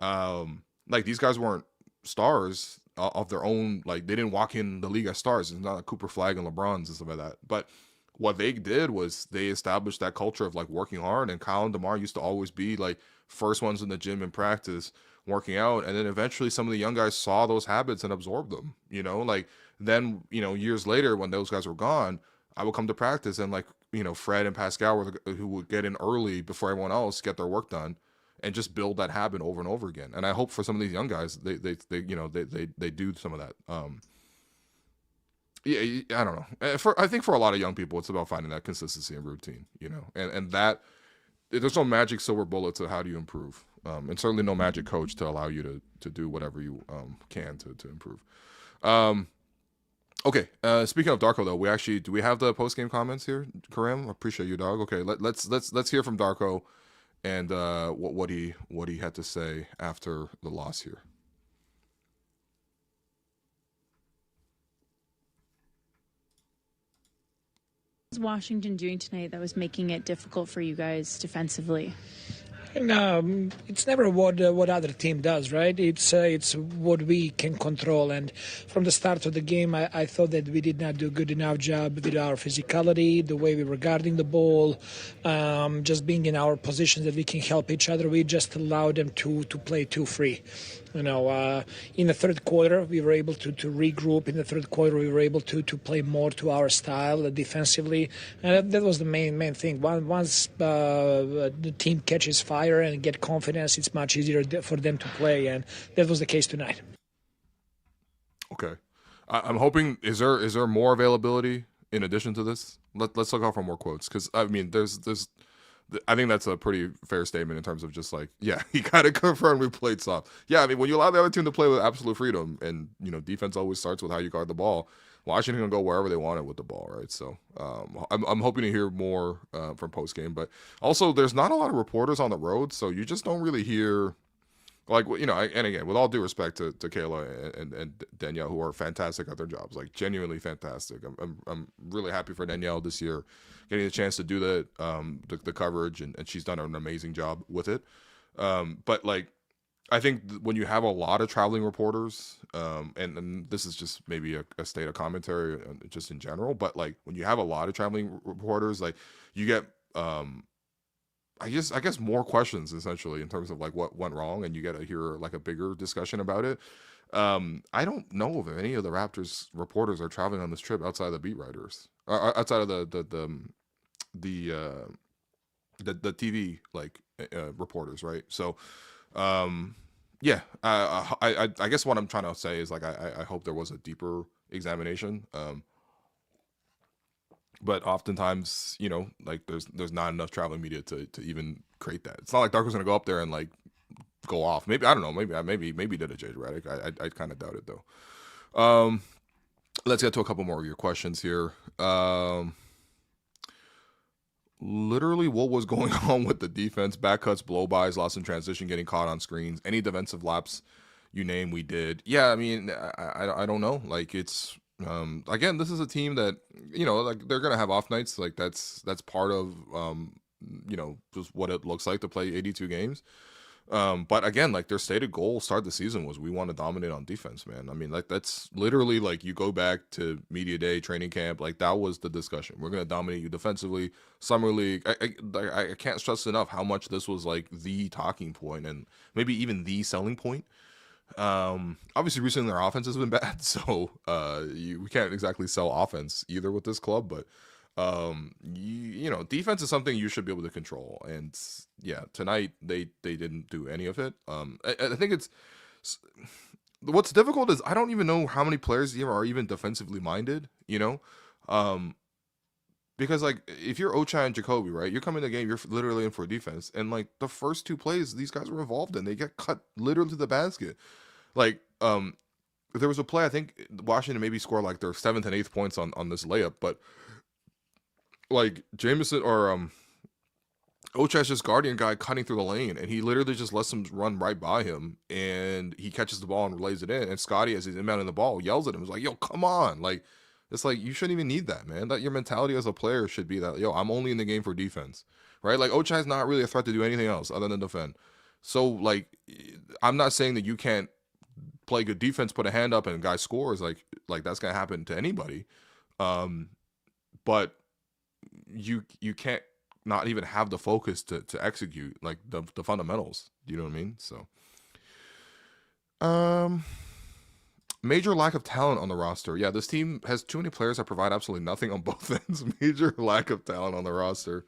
Like, these guys weren't stars of their own. Like, they didn't walk in the league as stars. It's not like Cooper Flag and LeBrons and stuff like that. But what they did was they established that culture of like working hard. And Kyle and DeMar used to always be like first ones in the gym in practice working out. And then eventually some of the young guys saw those habits and absorbed them, like then, years later when those guys were gone, I would come to practice and like, Fred and Pascal were who would get in early before everyone else, get their work done, and just build that habit over and over again. And I hope for some of these young guys, they do some of that. Yeah, I don't know. I think for a lot of young people, it's about finding that consistency and routine, and that there's no magic silver bullet to how do you improve. and certainly no magic coach to allow you to do whatever you can to improve. Um, okay, speaking of Darko though, do we have the post game comments here, Karam? I appreciate you, dog. Okay, let's hear from Darko and what he had to say after the loss here. What was Washington doing tonight that was making it difficult for you guys defensively? And, it's never what other team does, right? It's what we can control. And from the start of the game, I thought that we did not do a good enough job with our physicality, the way we were guarding the ball, just being in our positions that we can help each other. We just allowed them to play too free. In the third quarter, we were able to regroup. In the third quarter, we were able to play more to our style defensively. And that was the main thing. Once the team catches fire and get confidence, it's much easier for them to play. And that was the case tonight. Okay. I'm hoping, is there more availability in addition to this? Let's look out for more quotes. Because, I mean, I think that's a pretty fair statement in terms of just like, yeah, he kind of confirmed we played soft. Yeah, I mean, when you allow the other team to play with absolute freedom, and defense always starts with how you guard the ball. Washington can go wherever they want it with the ball, right? So I'm hoping to hear more from post game, but also there's not a lot of reporters on the road, so you just don't really hear. Like, and again, with all due respect to Kayla and Danielle, who are fantastic at their jobs, like genuinely fantastic. I'm really happy for Danielle this year, getting the chance to do the coverage, and she's done an amazing job with it. But like, I think when you have a lot of traveling reporters, and this is just maybe a state of commentary just in general, but like when you have a lot of traveling reporters, like you get I guess more questions essentially in terms of like what went wrong, and you get to hear like a bigger discussion about it. I don't know if any of the Raptors reporters are traveling on this trip outside of the beat writers, outside of the TV like reporters, right? So, yeah, I guess what I'm trying to say is like I hope there was a deeper examination. But oftentimes, like there's not enough traveling media to even create that. It's not like Darko's gonna go up there and like go off. Maybe, I don't know. Maybe did a JJ Redick. I kind of doubt it though. Let's get to a couple more of your questions here. Literally, what was going on with the defense? Back cuts, blow bys, lost in transition, getting caught on screens. Any defensive laps you name, we did. Yeah, I mean, I don't know. Like it's. Again, this is a team that like they're gonna have off nights. Like that's part of just what it looks like to play 82 games. But again, like their stated goal start the season was we want to dominate on defense, man. I mean, like that's literally like you go back to media day, training camp, like that was the discussion. We're gonna dominate you defensively. Summer league, I can't stress enough how much this was like the talking point and maybe even the selling point. Obviously recently their offense has been bad, so we can't exactly sell offense either with this club, but defense is something you should be able to control, and yeah, tonight they didn't do any of it. I think it's what's difficult is I don't even know how many players are even defensively minded, because like if you're Ochai and Jacoby, right, you're coming in the game, you're literally in for defense, and like the first two plays these guys were involved in, they get cut literally to the basket. Like there was a play, I think Washington maybe scored like their 7th and 8th points on this layup, but like Jameson or Ochai's just guardian guy cutting through the lane, and he literally just lets him run right by him, and he catches the ball and relays it in, and Scotty, as he's inbounding the ball, yells at him, he's like, yo, come on, like it's like you shouldn't even need that, man. That your mentality as a player should be that, yo, I'm only in the game for defense, right? Like Ochai's not really a threat to do anything else other than defend. So like I'm not saying that you can't play good defense, put a hand up, and a guy scores. Like that's gonna happen to anybody. But you can't not even have the focus to execute like the fundamentals. You know what I mean? So, major lack of talent on the roster. Yeah, this team has too many players that provide absolutely nothing on both ends. Major lack of talent on the roster.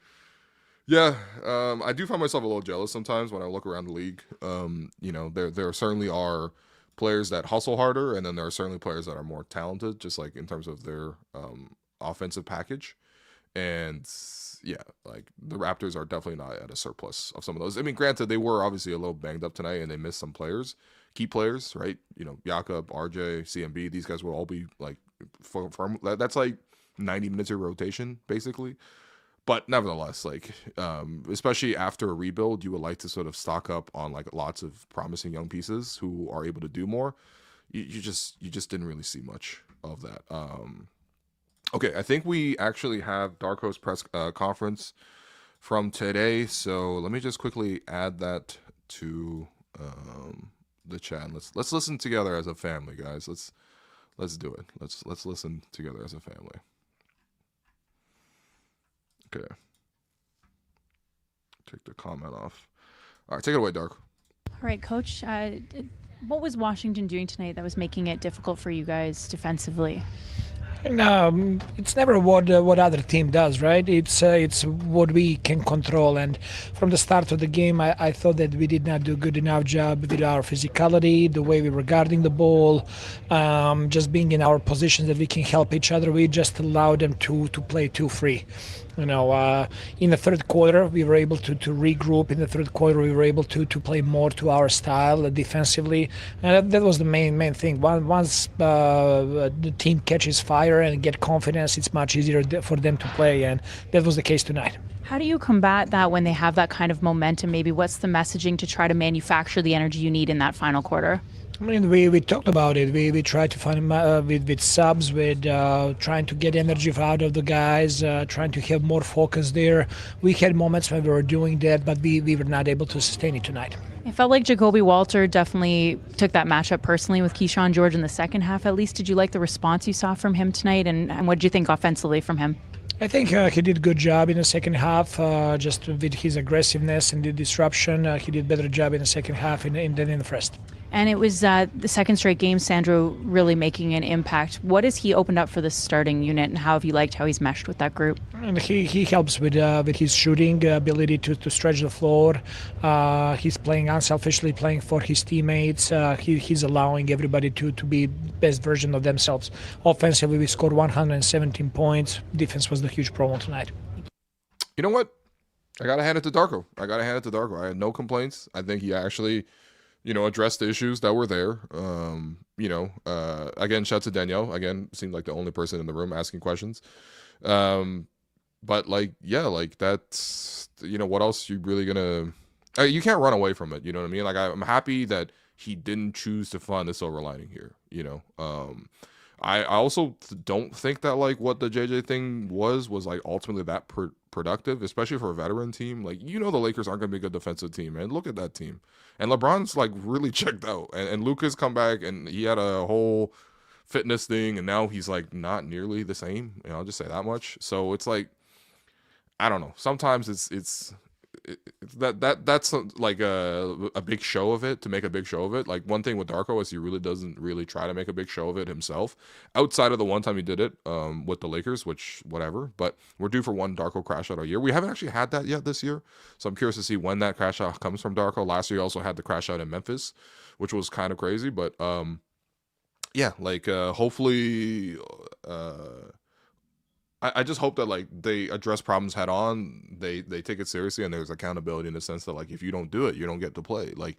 Yeah, I do find myself a little jealous sometimes when I look around the league. There certainly are players that hustle harder, and then there are certainly players that are more talented, just like in terms of their offensive package. And yeah, like the Raptors are definitely not at a surplus of some of those. I mean, granted, they were obviously a little banged up tonight and they missed some players, key players, right? Jakob, RJ, CMB, these guys will all be like firm. That's like 90 minutes of rotation, basically. But nevertheless, like, especially after a rebuild, you would like to sort of stock up on like lots of promising young pieces who are able to do more. You just didn't really see much of that. Okay, I think we actually have Darko's press conference from today, so let me just quickly add that to the chat. Let's listen together as a family, guys. Let's do it. Let's listen together as a family. Okay. Take the comment off. All right, take it away, Darko. All right, Coach. What was Washington doing tonight that was making it difficult for you guys defensively? And it's never what other team does, right? It's what we can control. And from the start of the game, I thought that we did not do a good enough job with our physicality, the way we were guarding the ball, just being in our positions that we can help each other. We just allowed them to play too free. In the third quarter, we were able to regroup. In the third quarter, we were able to play more to our style defensively, and that was the main thing. Once the team catches fire and get confidence, it's much easier for them to play, and that was the case tonight. How do you combat that when they have that kind of momentum? Maybe what's the messaging to try to manufacture the energy you need in that final quarter? I mean, we talked about it. We tried to find with subs, with trying to get energy out of the guys, trying to have more focus there. We had moments when we were doing that, but we were not able to sustain it tonight. It felt like Jacoby Walter definitely took that matchup personally with Keyshawn George in the second half, at least. Did you like the response you saw from him tonight, and what did you think offensively from him? I think he did a good job in the second half, just with his aggressiveness and the disruption. He did a better job in the second half than in the first. And it was the second straight game, Sandro really making an impact. What has he opened up for the starting unit, and how have you liked how he's meshed with that group? And he helps with his shooting ability to stretch the floor. He's playing unselfishly, playing for his teammates. He's allowing everybody to be best version of themselves. Offensively, we scored 117 points. Defense was the huge problem tonight. You know what? I got to hand it to Darko. I had no complaints. I think he actually, addressed the issues that were there. Again, shout to Danielle. Again, seemed like the only person in the room asking questions. But that's, what else you really gonna, you can't run away from it. You know what I mean? Like, I'm happy that he didn't choose to find the silver lining here. I also don't think that like what the JJ thing was like ultimately that productive, especially for a veteran team. Like, the Lakers aren't going to be a good defensive team, man. Look at that team. And LeBron's like really checked out. And Luka's come back and he had a whole fitness thing. And now he's like not nearly the same. I'll just say that much. So it's like, I don't know. Sometimes that's like a big show of it, to make a big show of it. Like, one thing with Darko is he really doesn't really try to make a big show of it himself, outside of the one time he did it with the Lakers, which whatever. But we're due for one Darko crash out a year. We haven't actually had that yet this year, so I'm curious to see when that crash out comes from Darko. Last year he also had the crash out in Memphis, which was kind of crazy. But hopefully I just hope that like they address problems head on, they take it seriously, and there's accountability in the sense that like if you don't do it, you don't get to play. Like,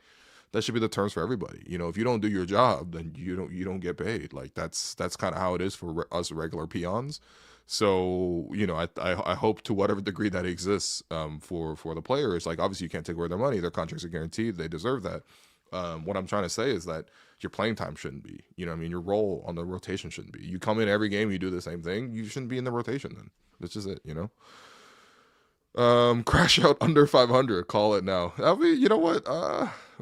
that should be the terms for everybody. If you don't do your job, then you don't get paid. Like, that's kind of how it is for us regular peons. So I hope to whatever degree that exists for the players. Like, obviously you can't take away their money. Their contracts are guaranteed. They deserve that. What I'm trying to say is that your playing time shouldn't be, your role on the rotation shouldn't be. You come in every game, you do the same thing, you shouldn't be in the rotation then. That's just it, Crash out under 500, call it now. That'll be,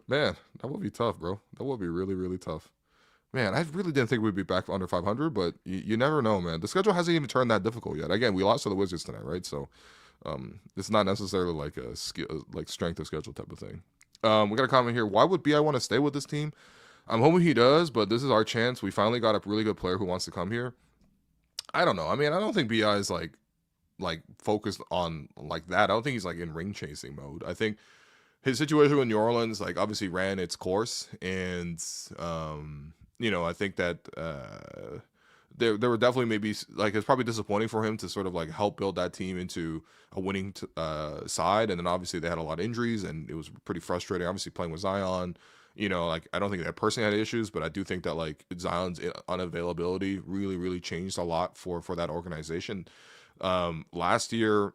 man, that would be tough, bro. That would be really, really tough. Man, I really didn't think we'd be back under 500, but you never know, man. The schedule hasn't even turned that difficult yet. Again, we lost to the Wizards tonight, right? So it's not necessarily like a strength of schedule type of thing. We got a comment here. Why would BI want to stay with this team? I'm hoping he does, but this is our chance. We finally got a really good player who wants to come here. I don't know. I mean, I don't think BI is like focused on like that. I don't think he's like in ring chasing mode. I think his situation with New Orleans like obviously ran its course, and I think that there were definitely maybe like it's probably disappointing for him to sort of like help build that team into a winning side, and then obviously they had a lot of injuries, and it was pretty frustrating. Obviously playing with Zion, like I don't think they personally had issues, but I do think that like Zion's unavailability really changed a lot for that organization. Last year,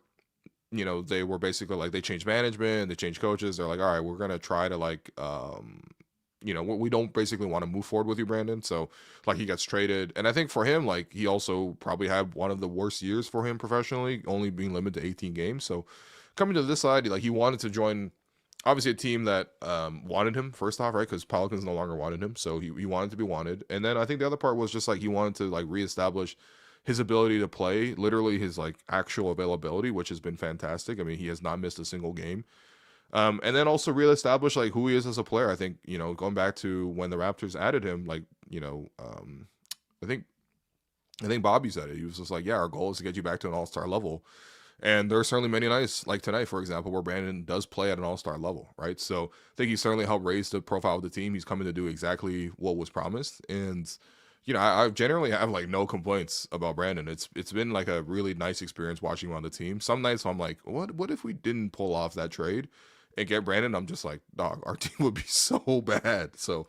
they were basically like they changed management, they changed coaches. They're like, all right, we're gonna try to like we don't basically want to move forward with you, Brandon. So like he gets traded, and I think for him, like he also probably had one of the worst years for him professionally, only being limited to 18 games. So coming to this side, like he wanted to join obviously a team that wanted him first off, right? Because Pelicans no longer wanted him, so he wanted to be wanted. And then I think the other part was just like he wanted to like reestablish his ability to play, literally his like actual availability, which has been fantastic. I mean, he has not missed a single game. And then also reestablish like who he is as a player. I think, going back to when the Raptors added him, like, I think Bobby said it. He was just like, yeah, our goal is to get you back to an all-star level. And there are certainly many nights, like tonight, for example, where Brandon does play at an all-star level, right? So I think he certainly helped raise the profile of the team. He's coming to do exactly what was promised. And, I generally have like no complaints about Brandon. It's been like a really nice experience watching him on the team. Some nights I'm like, what if we didn't pull off that trade and get Brandon? I'm just like, dog, our team would be so bad. So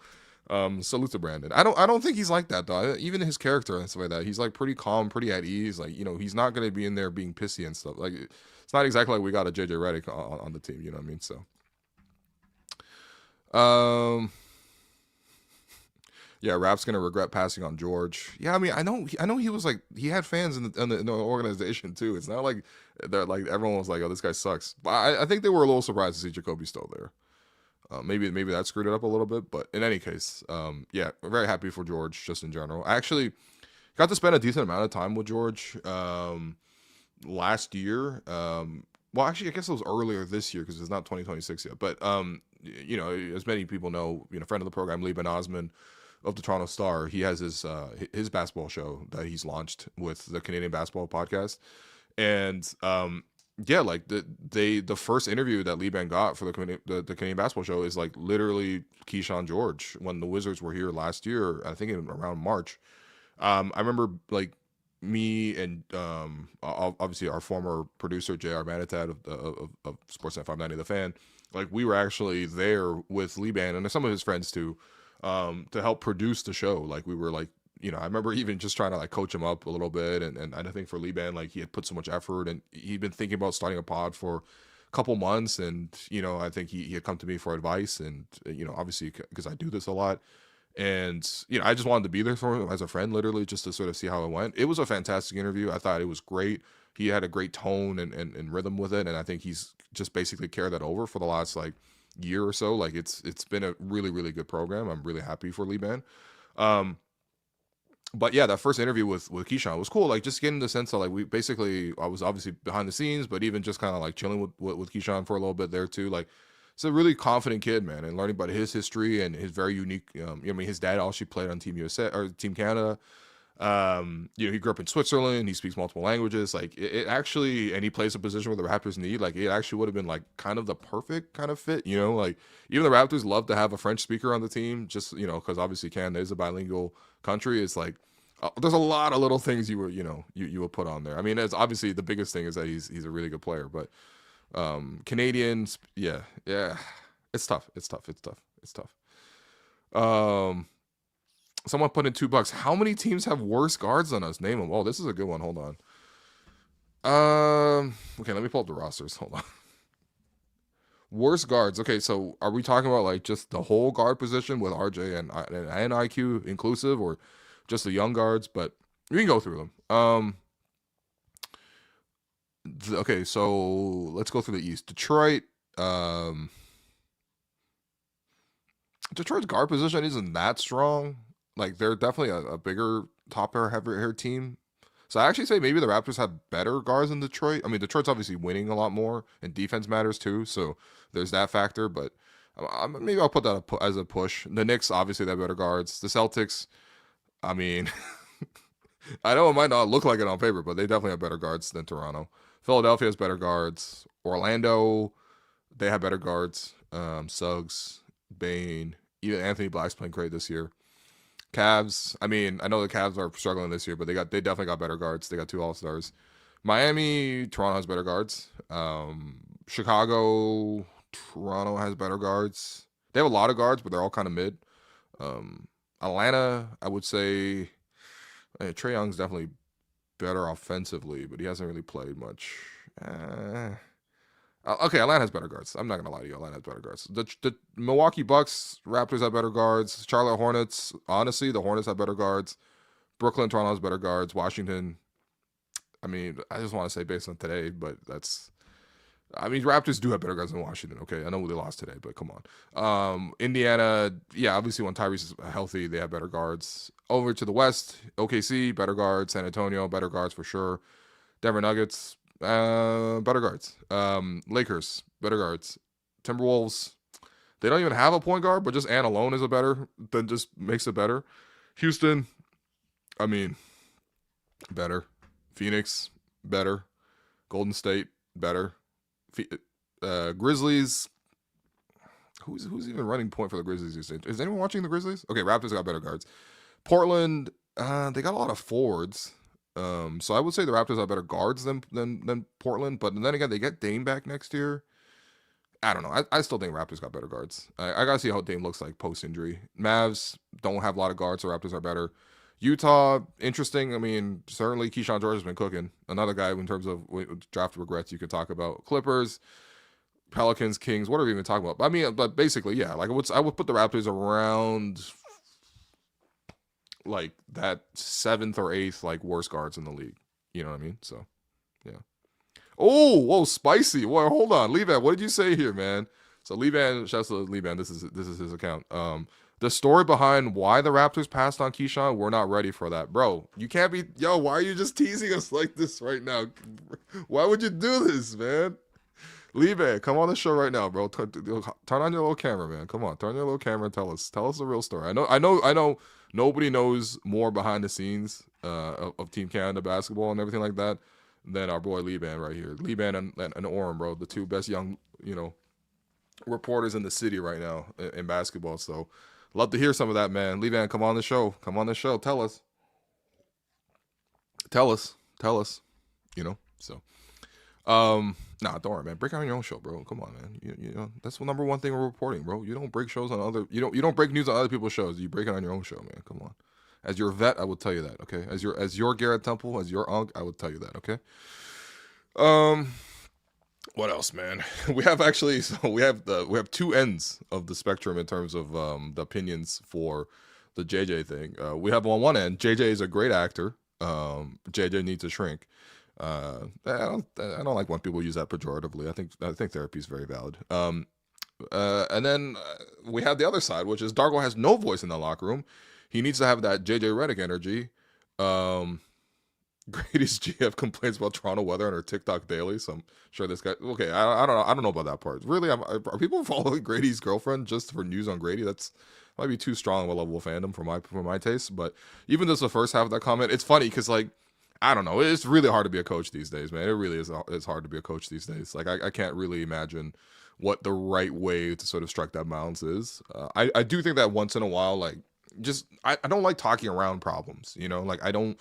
salute to Brandon. I don't think he's like that though. Even his character and stuff like that, he's like pretty calm, pretty at ease. Like, he's not gonna be in there being pissy and stuff. Like it's not exactly like we got a JJ Redick on the team, you know what I mean? So yeah, Rap's gonna regret passing on George. Yeah, I mean, I know he was like he had fans in the organization too. It's not like they're like everyone was like, oh, this guy sucks. But I think they were a little surprised to see Jacoby still there. Maybe that screwed it up a little bit, but in any case, yeah, we're very happy for George just in general. I actually got to spend a decent amount of time with George last year. Well, actually, I guess it was earlier this year because it's not 2026 yet. But as many people know, friend of the program, Lee Ben Osman of the Toronto Star, he has his basketball show that he's launched with the Canadian Basketball Podcast, and yeah, like the first interview that Lee Ben got for the Canadian Basketball Show is like literally Keyshawn George when the Wizards were here last year. I think around March. I remember like me and obviously our former producer J.R. Manitat of Sportsnet 590 The Fan. Like we were actually there with Lee Ben and some of his friends too, to help produce the show. Like we were like, I remember even just trying to like coach him up a little bit. And I think for Lee Ben, like he had put so much effort and he'd been thinking about starting a pod for a couple months. And, I think he had come to me for advice and, obviously because I do this a lot. And, I just wanted to be there for him as a friend, literally just to sort of see how it went. It was a fantastic interview. I thought it was great. He had a great tone and rhythm with it. And I think he's just basically carried that over for the last like year or so. Like it's been a really, really good program. I'm really happy for Lee Ben. But yeah, that first interview with Keyshawn was cool. Like just getting the sense of like I was obviously behind the scenes, but even just kind of like chilling with Keyshawn for a little bit there too. Like it's a really confident kid, man, and learning about his history and his very unique. His dad actually played on Team USA or Team Canada. He grew up in Switzerland. He speaks multiple languages. Like it actually, and he plays a position where the Raptors need. Like it actually would have been like kind of the perfect kind of fit. Like even the Raptors love to have a French speaker on the team, just because obviously Canada is a bilingual country. It's like there's a lot of little things you would put on there. I mean, it's obviously the biggest thing is that he's a really good player, but Canadians, yeah, it's tough. Someone put in $2. How many teams have worse guards than us? Name them. Oh, this is a good one. Hold on. Okay, let me pull up the rosters. Hold on. Worst guards. Okay, so are we talking about like just the whole guard position with RJ and IQ inclusive, or just the young guards? But we can go through them. Okay, so let's go through the East. Detroit. Detroit's guard position isn't that strong. Like they're definitely a bigger top heavier team. So I actually say maybe the Raptors have better guards than Detroit. I mean, Detroit's obviously winning a lot more, and defense matters too. So there's that factor. But maybe I'll put that as a push. The Knicks obviously they have better guards. The Celtics, I mean, I know it might not look like it on paper, but they definitely have better guards than Toronto. Philadelphia has better guards. Orlando, they have better guards. Suggs, Bane, even Anthony Black's playing great this year. Cavs. I mean, I know the Cavs are struggling this year, but they definitely got better guards. They got 2 All-Stars. Miami, Toronto has better guards. Chicago, Toronto has better guards. They have a lot of guards, but they're all kind of mid. Atlanta, I would say, Trae Young's definitely better offensively, but he hasn't really played much. Okay, Atlanta has better guards. I'm not gonna lie to you. Atlanta has better guards. The Milwaukee Bucks, Raptors have better guards. Charlotte Hornets, honestly, the Hornets have better guards. Brooklyn, Toronto has better guards. Washington, I mean, I just want to say based on today, but Raptors do have better guards than Washington. Okay, I know they lost today, but come on. Indiana, yeah, obviously when Tyrese is healthy, they have better guards. Over to the West, OKC, better guards. San Antonio, better guards for sure. Denver Nuggets, better guards. Lakers, better guards. Timberwolves, they don't even have a point guard, but just Ant alone is just makes it better. Houston, I mean, better. Phoenix, better. Golden State, better. Grizzlies, who's even running point for the Grizzlies these days? Is anyone watching the Grizzlies? Okay, Raptors got better guards. Portland, they got a lot of forwards. So I would say the Raptors have better guards than Portland, but then again, they get Dame back next year. I don't know. I still think Raptors got better guards. I gotta see how Dame looks like post-injury. Mavs don't have a lot of guards, so Raptors are better. Utah, interesting. I mean, certainly Keyshawn George has been cooking. Another guy in terms of draft regrets you could talk about. Clippers, Pelicans, Kings. What are we even talking about? I mean, but basically, yeah. Like I would put the Raptors around like that 7th or 8th like worst guards in the league. You know what I mean? So, yeah. Oh, whoa, spicy. Well, hold on, Levan. What did you say here, man? So Levan, shouts to Levan. This is his account. The story behind why the Raptors passed on Keyshawn, we're not ready for that. Bro, you can't be... Yo, why are you just teasing us like this right now? Why would you do this, man? Levan, come on the show right now, bro. Turn on your little camera, man. Come on, turn your little camera and tell us the real story. I know nobody knows more behind the scenes of Team Canada basketball and everything like that than our boy Levan right here. Levan and Orem, bro, the two best young, reporters in the city right now in basketball. So... love to hear some of that, man. Levan, come on the show. Come on the show. Tell us. So. Nah, don't worry, man. Break out on your own show, bro. Come on, man. You know, that's the number one thing we're reporting, bro. You don't break shows on you don't break news on other people's shows. You break it on your own show, man. Come on. As your vet, I will tell you that, okay? As your Garrett Temple, as your Unk, I will tell you that, okay? What else, man? We have 2 ends of the spectrum in terms of the opinions for the JJ thing. We have on one end, JJ is a great actor. JJ needs to shrink. I don't like when people use that pejoratively. I think therapy is very valid. And then we have the other side, which is Darko has no voice in the locker room. He needs to have that JJ Redick energy. Grady's GF complains about Toronto weather on her TikTok daily, so I'm sure this guy. Okay, I don't know about that part. Really, are people following Grady's girlfriend just for news on Grady? That's might be too strong of a level of fandom for my taste. But even just the first half of that comment, it's funny because I don't know. It's really hard to be a coach these days, man. It really is. It's hard to be a coach these days. Like I can't really imagine what the right way to sort of strike that balance is. I do think that once in a while, like I don't like talking around problems. Like I don't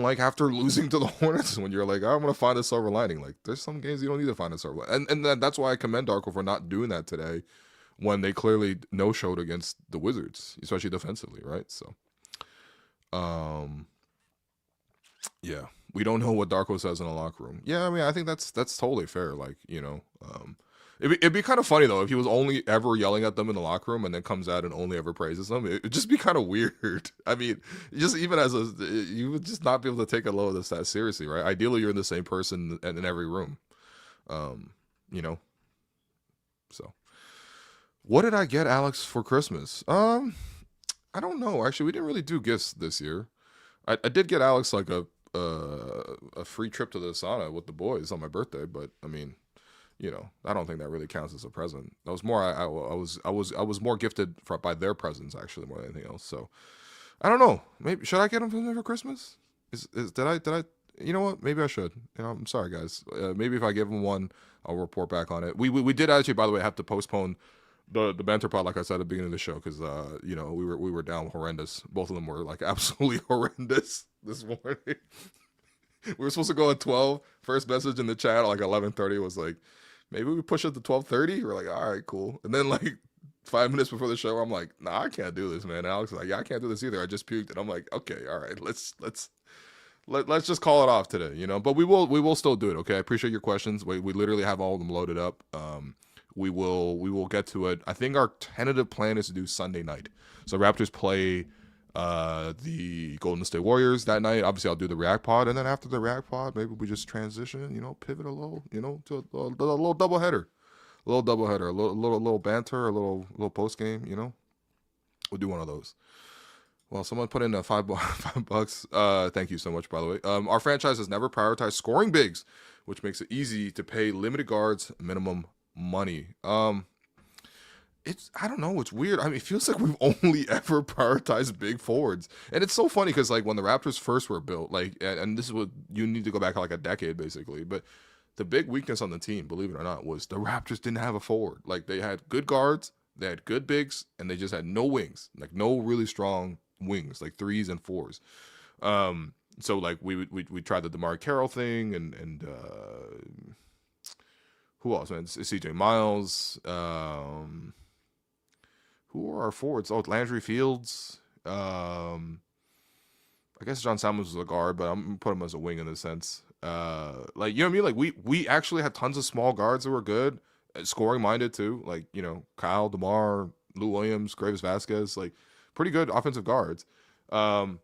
like after losing to the Hornets when you're like, I'm going to find a silver lining. Like, there's some games you don't need to find a silver lining. And that's why I commend Darko for not doing that today when they clearly no-showed against the Wizards, especially defensively, right? So, yeah. We don't know what Darko says in the locker room. Yeah, I mean, I think that's totally fair. Like, it'd be kind of funny, though, if he was only ever yelling at them in the locker room and then comes out and only ever praises them. It'd just be kind of weird. I mean, just even you would just not be able to take a load of this that seriously, right? Ideally, you're the same person in every room, So, what did I get Alex for Christmas? I don't know. Actually, we didn't really do gifts this year. I did get Alex like a free trip to the sauna with the boys on my birthday, but I mean, I don't think that really counts as a present. That was more I was more gifted by their presents actually more than anything else. So I don't know. Maybe should I get them for Christmas? Did I? You know what? Maybe I should. I'm sorry, guys. Maybe if I give them one, I'll report back on it. We did actually, by the way, have to postpone the banter pod, like I said at the beginning of the show, because we were down horrendous. Both of them were like absolutely horrendous this morning. We were supposed to go at 12. First message in the chat at like 11:30 was like, maybe we push it to 12:30. We're like, all right, cool. And then like 5 minutes before the show, I'm like, nah, I can't do this, man. And Alex is like, yeah, I can't do this either. I just puked. And I'm like, okay, all right, let's just call it off today, But we will still do it, okay? I appreciate your questions. We literally have all of them loaded up. We will get to it. I think our tentative plan is to do Sunday night. So Raptors play the Golden State Warriors that night. Obviously, I'll do the React pod, and then after the React pod, maybe we just transition, pivot a little, to a little doubleheader, a little banter, a little post game. We'll do one of those. Well, someone put in $5. Thank you so much, by the way. Our franchise has never prioritized scoring bigs, which makes it easy to pay limited guards minimum money. I don't know. It's weird. I mean, it feels like we've only ever prioritized big forwards. And it's so funny because, like, when the Raptors first were built, like, and this is what you need to go back like a decade, basically. But the big weakness on the team, believe it or not, was the Raptors didn't have a forward. Like, they had good guards, they had good bigs, and they just had no wings. Like, no really strong wings, like 3s and 4s. So, like, we tried the DeMar Carroll thing, and who else, man? CJ Miles, who are our forwards? Oh, Landry Fields. I guess John Samuels was a guard, but I'm gonna put him as a wing in a sense. Like, you know what I mean? Like, we actually had tons of small guards that were good, scoring minded too. Like, Kyle, DeMar, Lou Williams, Graves Vasquez, like pretty good offensive guards. And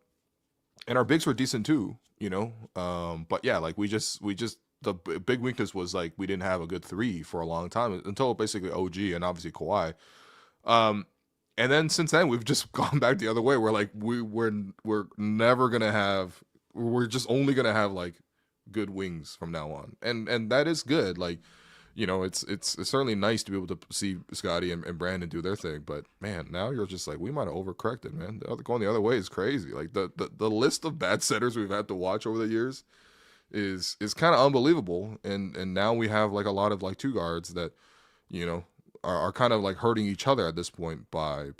our bigs were decent too, But yeah, like we just the big weakness was like we didn't have a good 3 for a long time until basically OG and obviously Kawhi. And then since then we've just gone back the other way. We're like we're never gonna have. We're just only gonna have like good wings from now on, and that is good. Like, it's certainly nice to be able to see Scotty and Brandon do their thing. But man, now you're just like, we might have overcorrected, man. Going the other way is crazy. Like the list of bad setters we've had to watch over the years is kind of unbelievable. And now we have like a lot of like 2 guards that are kind of like hurting each other at this point by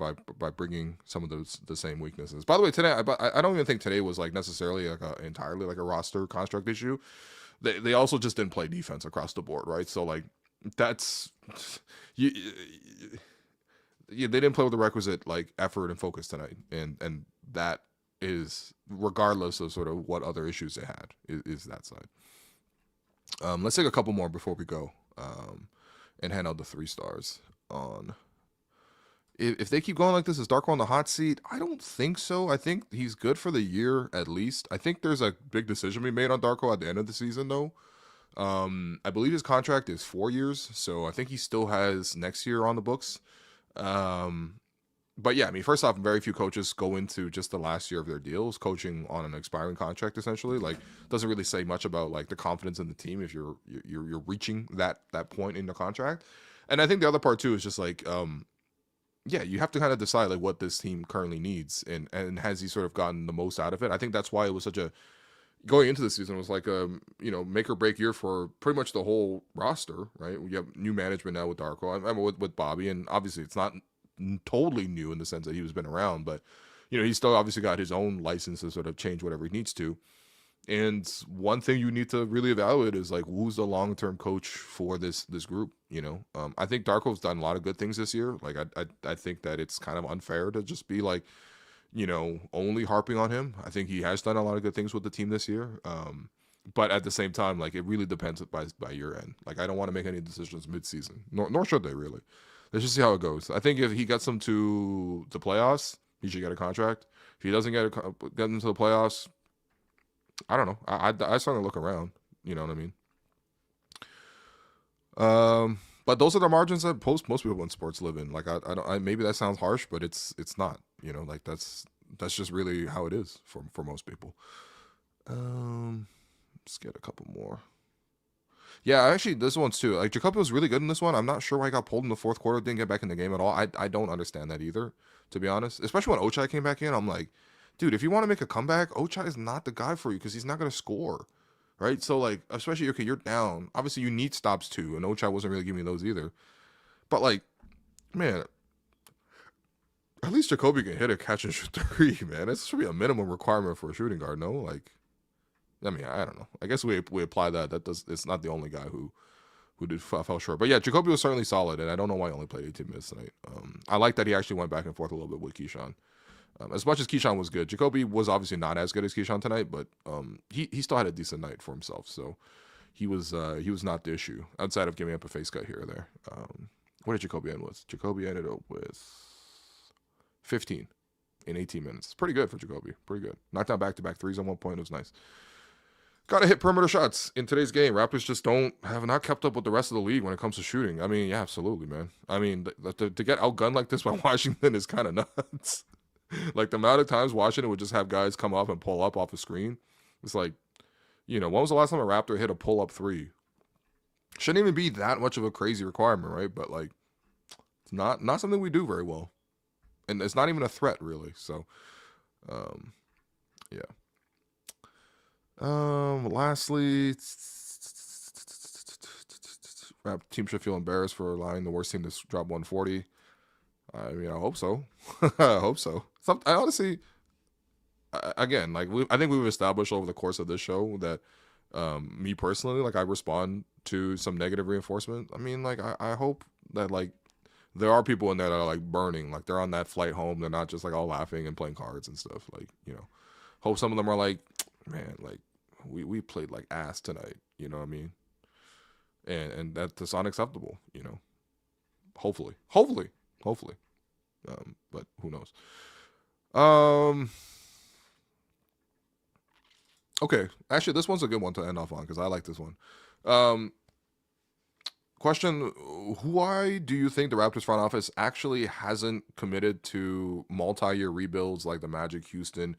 bringing some of the same weaknesses. By the way, today I don't even think today was like necessarily like entirely like a roster construct issue. They also just didn't play defense across the board, right? So like that's they didn't play with the requisite like effort and focus tonight, and that is regardless of sort of what other issues they had is that side. Let's take a couple more before we go. And hand out the 3 stars on. If they keep going like this, is Darko on the hot seat? I don't think so. I think he's good for the year at least. I think there's a big decision we made on Darko at the end of the season though. I believe his contract is 4 years, so I think he still has next year on the books. But yeah, I mean, first off, very few coaches go into just the last year of their deals coaching on an expiring contract. Essentially, like, doesn't really say much about like the confidence in the team if you're reaching that point in the contract. And I think the other part too is just like, yeah, you have to kind of decide like what this team currently needs and has he sort of gotten the most out of it. I think that's why it was such a going into the season was like make or break year for pretty much the whole roster, right? We have new management now with Darko. I remember with Bobby, and obviously it's not totally new in the sense that he's been around, but he's still obviously got his own license to sort of change whatever he needs to. And one thing you need to really evaluate is like, who's the long-term coach for this group? I think Darko's done a lot of good things this year. Like I think that it's kind of unfair to just be like, only harping on him. I think he has done a lot of good things with the team this year. But at the same time, like, it really depends by year end. Like, I don't want to make any decisions mid-season, nor should they really. Let's just see how it goes. I think if he gets them to the playoffs, he should get a contract. If he doesn't get them to the playoffs, I don't know. I starting to look around. You know what I mean? But those are the margins that most people in sports live in. Like, I maybe that sounds harsh, but it's not. Like that's just really how it is for most people. Let's get a couple more. Yeah, actually, this one's too. Like, Jacoby was really good in this one. I'm not sure why he got pulled in the fourth quarter, didn't get back in the game at all. I don't understand that either, to be honest. Especially when Ochai came back in, I'm like, dude, if you want to make a comeback, Ochai is not the guy for you because he's not going to score, right? So, like, especially, okay, you're down. Obviously, you need stops too, and Ochai wasn't really giving you those either. But, like, man, at least Jacoby can hit a catch and shoot three, man. This should be a minimum requirement for a shooting guard, no? Like, I mean, I don't know. I guess we apply that. It's not the only guy who fell short. But yeah, Jacoby was certainly solid, and I don't know why he only played 18 minutes tonight. I like that he actually went back and forth a little bit with Keyshawn. As much as Keyshawn was good, Jacoby was obviously not as good as Keyshawn tonight, but he still had a decent night for himself. So he was not the issue outside of giving up a face cut here or there. What did Jacoby end with? Jacoby ended up with 15 in 18 minutes. It's pretty good for Jacoby. Pretty good. Knocked down back-to-back threes at one point. It was nice. Got to hit perimeter shots in today's game. Raptors just have not kept up with the rest of the league when it comes to shooting. I mean, yeah, absolutely, man. I mean, to get outgunned like this by Washington is kind of nuts. Like, the amount of times Washington would just have guys come up and pull up off the screen. It's like, when was the last time a Raptor hit a pull-up three? Shouldn't even be that much of a crazy requirement, right? But, like, it's not something we do very well. And it's not even a threat, really. So, yeah. Lastly, team should feel embarrassed for allowing the worst team to drop 140. I mean, I hope so. I hope so. I honestly, again, like I think we've established over the course of this show that me personally, like I respond to some negative reinforcement. I mean, like I hope that like there are people in there that are like burning, like they're on that flight home. They're not just like all laughing and playing cards and stuff. Like, hope some of them are like, man, like we played like ass tonight. You know what I mean? And that's unacceptable. Hopefully. But who knows? Okay. Actually, this one's a good one to end off on because I like this one. Question: why do you think the Raptors front office actually hasn't committed to multi-year rebuilds like the Magic, Houston,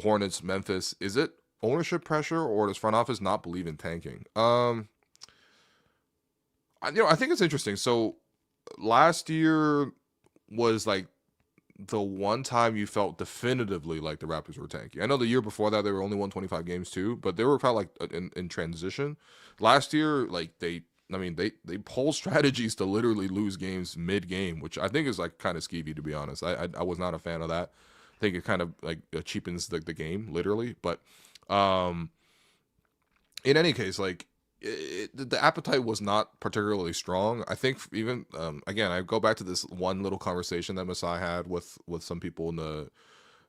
Hornets, Memphis? Is it ownership pressure, or does front office not believe in tanking? I think it's interesting. So last year was like the one time you felt definitively like the Raptors were tanking. I know the year before that they were only won 25 games too, but they were kind of like in transition. Last year, like they pull strategies to literally lose games mid-game, which I think is like kind of skeevy, to be honest. I was not a fan of that. I think it kind of like cheapens the game, literally. But in any case, like the appetite was not particularly strong. I think even again, I go back to this one little conversation that Masai had with some people in the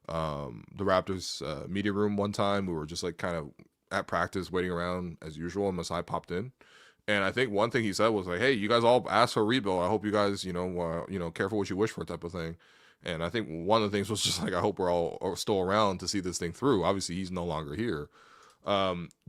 Raptors media room one time. We were just like kind of at practice waiting around as usual, and Masai popped in. And I think one thing he said was like, "Hey, you guys all asked for a rebuild. I hope you guys, careful what you wish for," type of thing. And I think one of the things was just like, I hope we're all still around to see this thing through. Obviously, he's no longer here.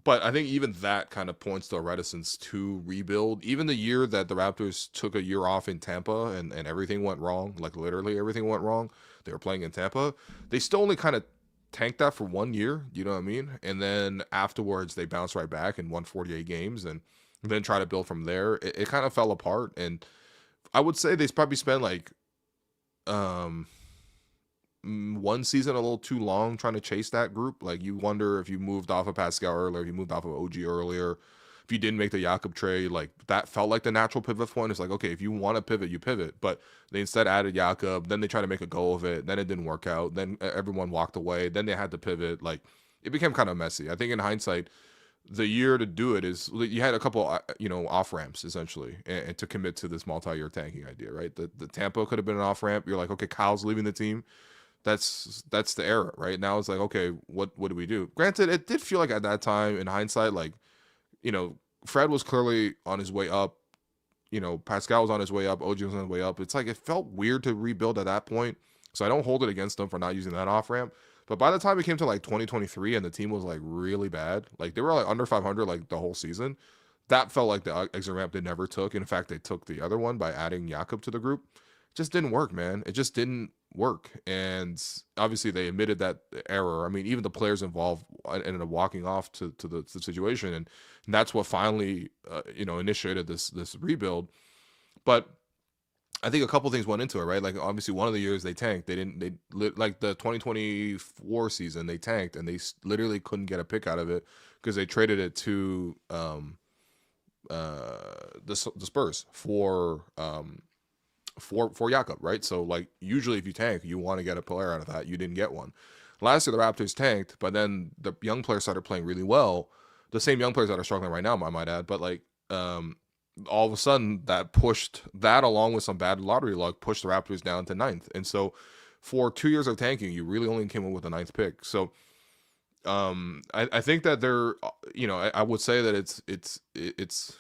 But I think even that kind of points to a reticence to rebuild. Even the year that the Raptors took a year off in Tampa and everything went wrong, like literally everything went wrong. They were playing in Tampa. They still only kind of tanked that for 1 year. You know what I mean? And then afterwards, they bounced right back and won 48 games and then try to build from there. It kind of fell apart. And I would say they probably spent like one season a little too long trying to chase that group. Like you wonder if you moved off of Pascal earlier, if you moved off of OG earlier, if you didn't make the Jakob trade, like that felt like the natural pivot point. It's like, okay, if you want to pivot, you pivot. But they instead added Jakob, then they tried to make a go of it, then it didn't work out, then everyone walked away, then they had to pivot. Like it became kind of messy. I think in hindsight, the year to do it is you had a couple, off ramps essentially, and to commit to this multi-year tanking idea, right? The Tampa could have been an off ramp. You're like, okay, Kyle's leaving the team. That's the era, right? Now it's like, okay, what do we do? Granted, it did feel like at that time, in hindsight, like, Fred was clearly on his way up. Pascal was on his way up. OG was on his way up. It's like it felt weird to rebuild at that point. So I don't hold it against them for not using that off ramp. But by the time it came to like 2023 and the team was like really bad, like they were like under 500 like the whole season, that felt like the exit ramp they never took. In fact, they took the other one by adding Jakob to the group. It just didn't work, man. It just didn't work. And obviously they admitted that error. I mean, even the players involved ended up walking off to the situation. And that's what finally, initiated this rebuild. But I think a couple things went into it, right? Like obviously one of the years they tanked. They like the 2024 season, they tanked and they literally couldn't get a pick out of it because they traded it to the Spurs for for Jakob, right? So like usually if you tank, you want to get a player out of that. You didn't get one. Last year the Raptors tanked, but then the young players started playing really well. The same young players that are struggling right now, I might add, but like all of a sudden that pushed that, along with some bad lottery luck, pushed the Raptors down to 9th. And so for 2 years of tanking, you really only came up with a 9th pick. So I think that they're, I would say that it's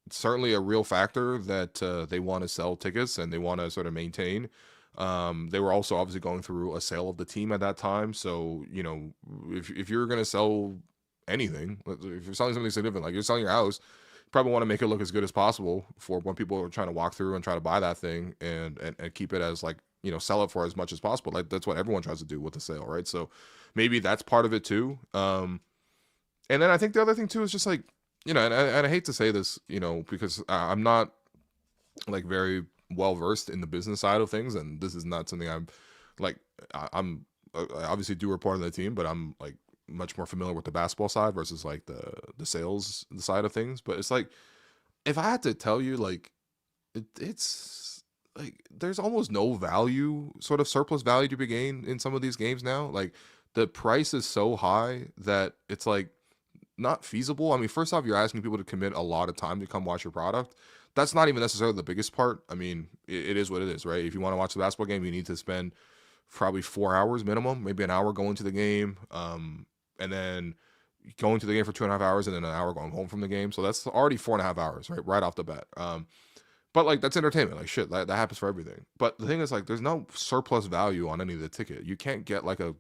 certainly a real factor that they want to sell tickets and they want to sort of maintain. They were also obviously going through a sale of the team at that time. So, if you're going to sell anything, if you're selling something significant, like you're selling your house, you probably want to make it look as good as possible for when people are trying to walk through and try to buy that thing and keep it as like, sell it for as much as possible. Like that's what everyone tries to do with the sale, right? So maybe that's part of it too. And then I think the other thing too is just like, and I hate to say this, because I'm not like very well versed in the business side of things, and this is not something I'm like. I obviously do report on the team, but I'm like much more familiar with the basketball side versus like the sales side of things. But it's like, if I had to tell you, like it's like there's almost no value, sort of surplus value to be gained in some of these games now. Like the price is so high that it's like not feasible. I mean, first off, you're asking people to commit a lot of time to come watch your product. That's not even necessarily the biggest part. I mean, it is what it is, right? If you want to watch the basketball game, you need to spend probably 4 hours minimum, maybe an hour going to the game, and then going to the game for 2.5 hours, and then an hour going home from the game. So that's already 4.5 hours, right off the bat. But like that's entertainment. Like shit, that happens for everything. But the thing is, like, there's no surplus value on any of the ticket. You can't get like a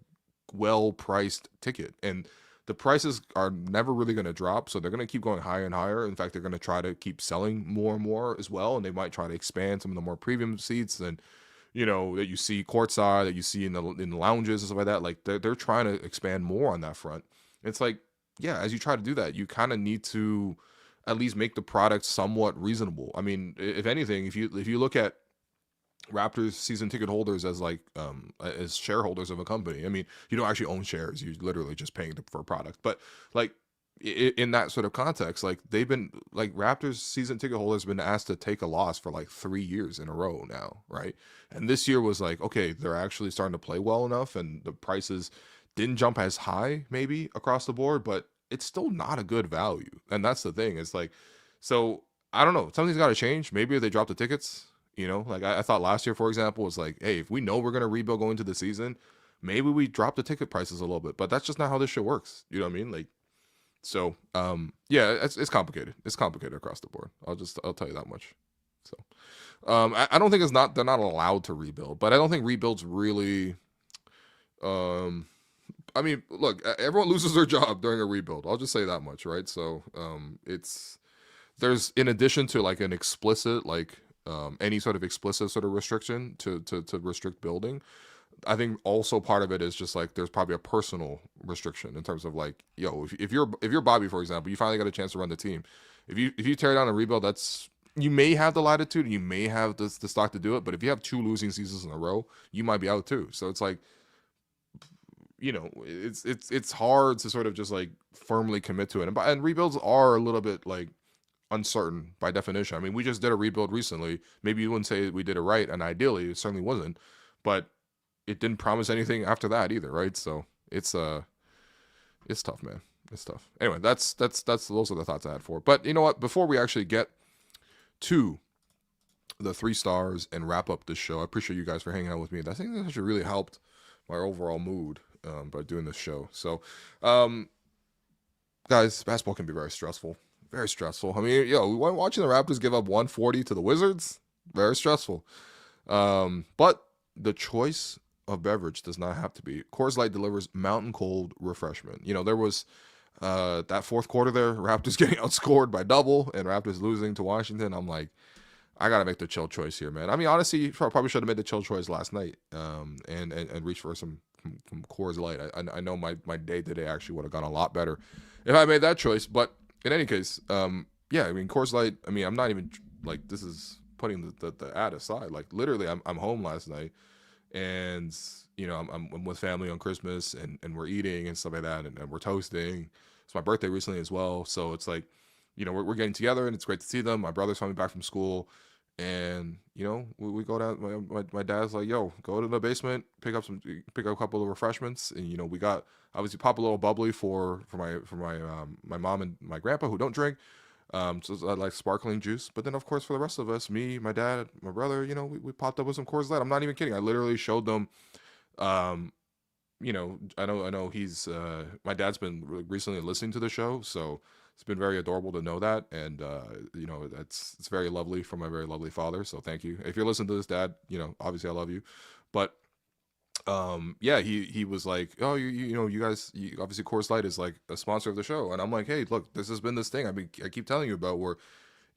well-priced ticket, and the prices are never really going to drop, so they're going to keep going higher and higher. In fact, they're going to try to keep selling more and more as well, and they might try to expand some of the more premium seats and that you see courtside, that you see in the lounges and stuff like that. Like they're trying to expand more on that front. It's like, yeah, as you try to do that, you kind of need to at least make the product somewhat reasonable. I mean, if anything, if you look at Raptors season ticket holders as like as shareholders of a company. I mean, you don't actually own shares; you're literally just paying for a product. But like in that sort of context, like they've been like Raptors season ticket holders have been asked to take a loss for like 3 years in a row now, right? And this year was like, okay, they're actually starting to play well enough, and the prices didn't jump as high maybe across the board, but it's still not a good value. And that's the thing. It's like, so I don't know, something's got to change. Maybe if they drop the tickets. Like I thought last year, for example, was like, hey, if we know we're going to rebuild going into the season, maybe we drop the ticket prices a little bit. But that's just not how this shit works. You know what I mean? Like, so, yeah, it's complicated. It's complicated across the board. I'll tell you that much. So, I don't think they're not allowed to rebuild, but I don't think rebuilds really, I mean, look, everyone loses their job during a rebuild. I'll just say that much, right? So, there's, in addition to like an explicit, like, any sort of explicit sort of restriction to restrict building, I think also part of it is just like there's probably a personal restriction in terms of like, if you're Bobby, for example, you finally got a chance to run the team. If you tear down a rebuild, you may have the latitude and you may have the stock to do it, but if you have 2 losing seasons in a row, you might be out too. So it's like, it's hard to sort of just like firmly commit to it, and rebuilds are a little bit like uncertain by definition. I mean, we just did a rebuild recently. Maybe you wouldn't say we did it right, and ideally it certainly wasn't, but it didn't promise anything after that either, right? So it's tough, man. It's tough. Anyway, that's those are the thoughts I had for it. But you know what? Before we actually get to the 3 stars and wrap up this show, I appreciate you guys for hanging out with me. I think that actually really helped my overall mood by doing this show. So, guys, basketball can be very stressful. Very stressful. I mean, watching the Raptors give up 140 to the Wizards, very stressful. But the choice of beverage does not have to be. Coors Light delivers mountain cold refreshment. There was that fourth quarter there, Raptors getting outscored by double and Raptors losing to Washington. I'm like, I got to make the chill choice here, man. I mean, honestly, probably should have made the chill choice last night and reach for some Coors Light. I know my day today actually would have gone a lot better if I made that choice, but in any case, yeah, I mean, Coors Light, I mean, I'm not even, like, this is putting the ad aside. Like, literally, I'm home last night, and, I'm with family on Christmas, and we're eating and stuff like that, and we're toasting. It's my birthday recently as well, so it's like, we're getting together, and it's great to see them. My brother's coming back from school, And we go down. My dad's like, "Yo, go to the basement, pick up a couple of refreshments." And we got obviously pop a little bubbly for my mom and my grandpa who don't drink. So I like sparkling juice. But then of course for the rest of us, me, my dad, my brother, we popped up with some Coors Light. I'm not even kidding. I literally showed them. I know he's my dad's been recently listening to the show, so it's been very adorable to know that, and it's very lovely from my very lovely father. So thank you. If you're listening to this, Dad, obviously I love you, but he was like, oh, you guys, obviously Coors Light is like a sponsor of the show, and I'm like, hey, look, this has been this thing I keep telling you about, where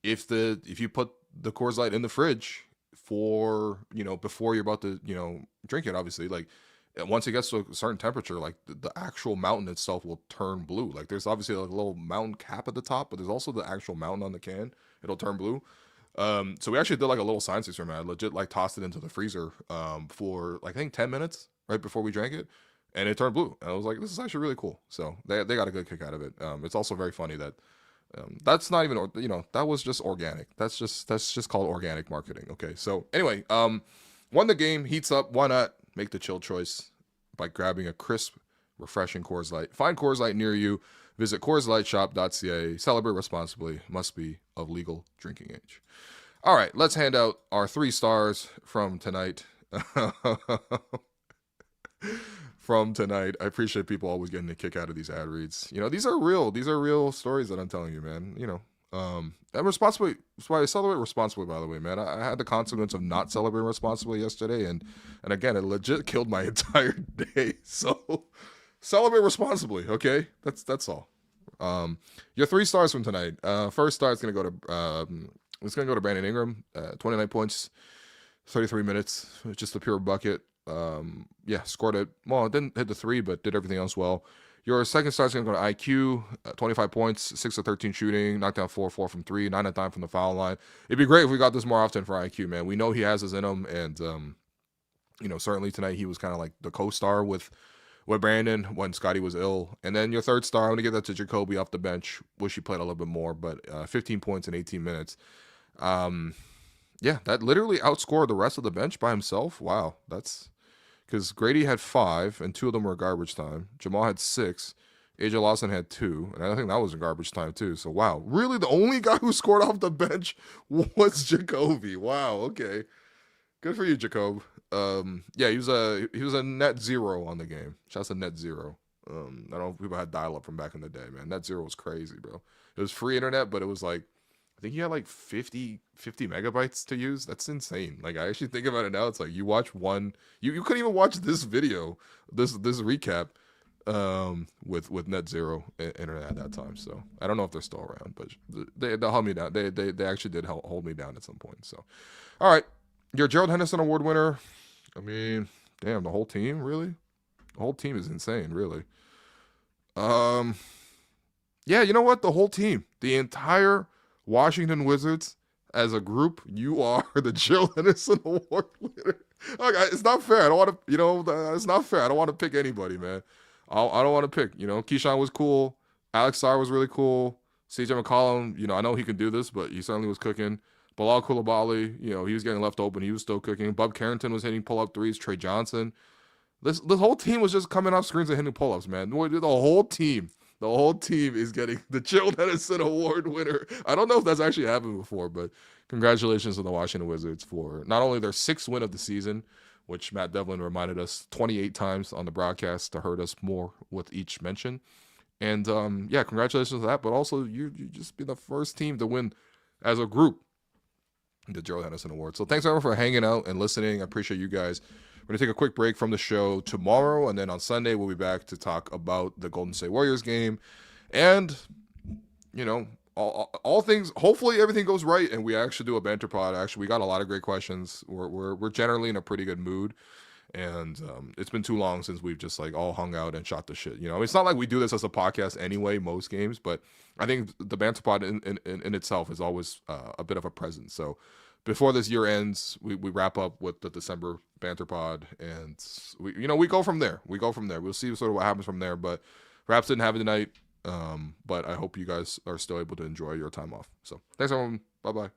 if you put the Coors Light in the fridge for before you're about to drink it, obviously, like once it gets to a certain temperature, like the actual mountain itself will turn blue. Like there's obviously like a little mountain cap at the top, but there's also the actual mountain on the can. It'll turn blue. So we actually did like a little science experiment. I legit like tossed it into the freezer for like I think 10 minutes right before we drank it, and it turned blue. And I was like, this is actually really cool. So they got a good kick out of it. It's also very funny that that's not even that was just organic. That's just called organic marketing. Okay. So anyway, won the game, heats up. Why not make the chill choice by grabbing a crisp, refreshing Coors Light? Find Coors Light near you. Visit CoorsLightShop.ca. Celebrate responsibly. Must be of legal drinking age. All right, let's hand out our 3 stars from tonight. I appreciate people always getting a kick out of these ad reads. These are real stories that I'm telling you, man. And responsibly, that's why I celebrate responsibly, by the way, man. I had the consequence of not celebrating responsibly yesterday, and again, it legit killed my entire day. So celebrate responsibly, okay? That's all. Your 3 stars from tonight. First star is gonna go to Brandon Ingram. 29 points, 33 minutes, just a pure bucket. Scored it. Well, it didn't hit the 3, but did everything else well. Your second star is going to go to IQ, 25 points, 6 of 13 shooting, knocked down 4 from 3, 9 of 9 from the foul line. It'd be great if we got this more often for IQ, man. We know he has this in him, and certainly tonight he was kind of like the co-star with Brandon when Scotty was ill. And then your third star, I'm going to give that to Jacoby off the bench. Wish he played a little bit more, but 15 points in 18 minutes. That literally outscored the rest of the bench by himself. Wow, that's... Because Grady had 5, and 2 of them were garbage time. Jamal had 6. AJ Lawson had 2, and I think that was in garbage time too. So, wow. Really, the only guy who scored off the bench was Jacoby. Wow, okay. Good for you, Jacob. He was a net 0 on the game. Shouts to net 0. I don't know if people had dial-up from back in the day, man. Net 0 was crazy, bro. It was free internet, but it was like, I think you had like 50 megabytes to use. That's insane. Like, I actually think about it now. It's like you watch one, you couldn't even watch this video, this recap with net 0 internet at that time. So I don't know if they're still around, but they'll hold me down. They actually did hold me down at some point. So, all right, your Gerald Henderson Award winner. I mean, damn, the whole team, really? The whole team is insane, really. Yeah, you know what? The whole team, the entire Washington Wizards as a group, you are the Gerald Henderson Award winner. Okay, it's not fair. I don't want to, it's not fair. I don't want to pick anybody, man. I don't want to pick. Keyshawn was cool. Alex Sarr was really cool. CJ McCollum, I know he can do this, but he certainly was cooking. Bilal Coulibaly, he was getting left open. He was still cooking. Bub Carrington was hitting pull-up threes. Trey Johnson. This whole team was just coming off screens and hitting pull-ups, man. The whole team is getting the Gerald Henderson Award winner. I don't know if that's actually happened before, but congratulations to the Washington Wizards for not only their 6th win of the season, which Matt Devlin reminded us 28 times on the broadcast to hurt us more with each mention. And, congratulations to that. But also, you just be the first team to win as a group the Gerald Henderson Award. So thanks, everyone, for hanging out and listening. I appreciate you guys. We're going to take a quick break from the show tomorrow, and then on Sunday we'll be back to talk about the Golden State Warriors game. And, all things, hopefully everything goes right and we actually do a banter pod. Actually, we got a lot of great questions. We're generally in a pretty good mood. And it's been too long since we've just like all hung out and shot the shit. It's not like we do this as a podcast anyway, most games, but I think the banter pod in itself is always a bit of a presence. So before this year ends, we wrap up with the December banter pod, and we go from there. We'll see sort of what happens from there. But Raps didn't have it tonight, but I hope you guys are still able to enjoy your time off. So thanks, everyone. Bye bye.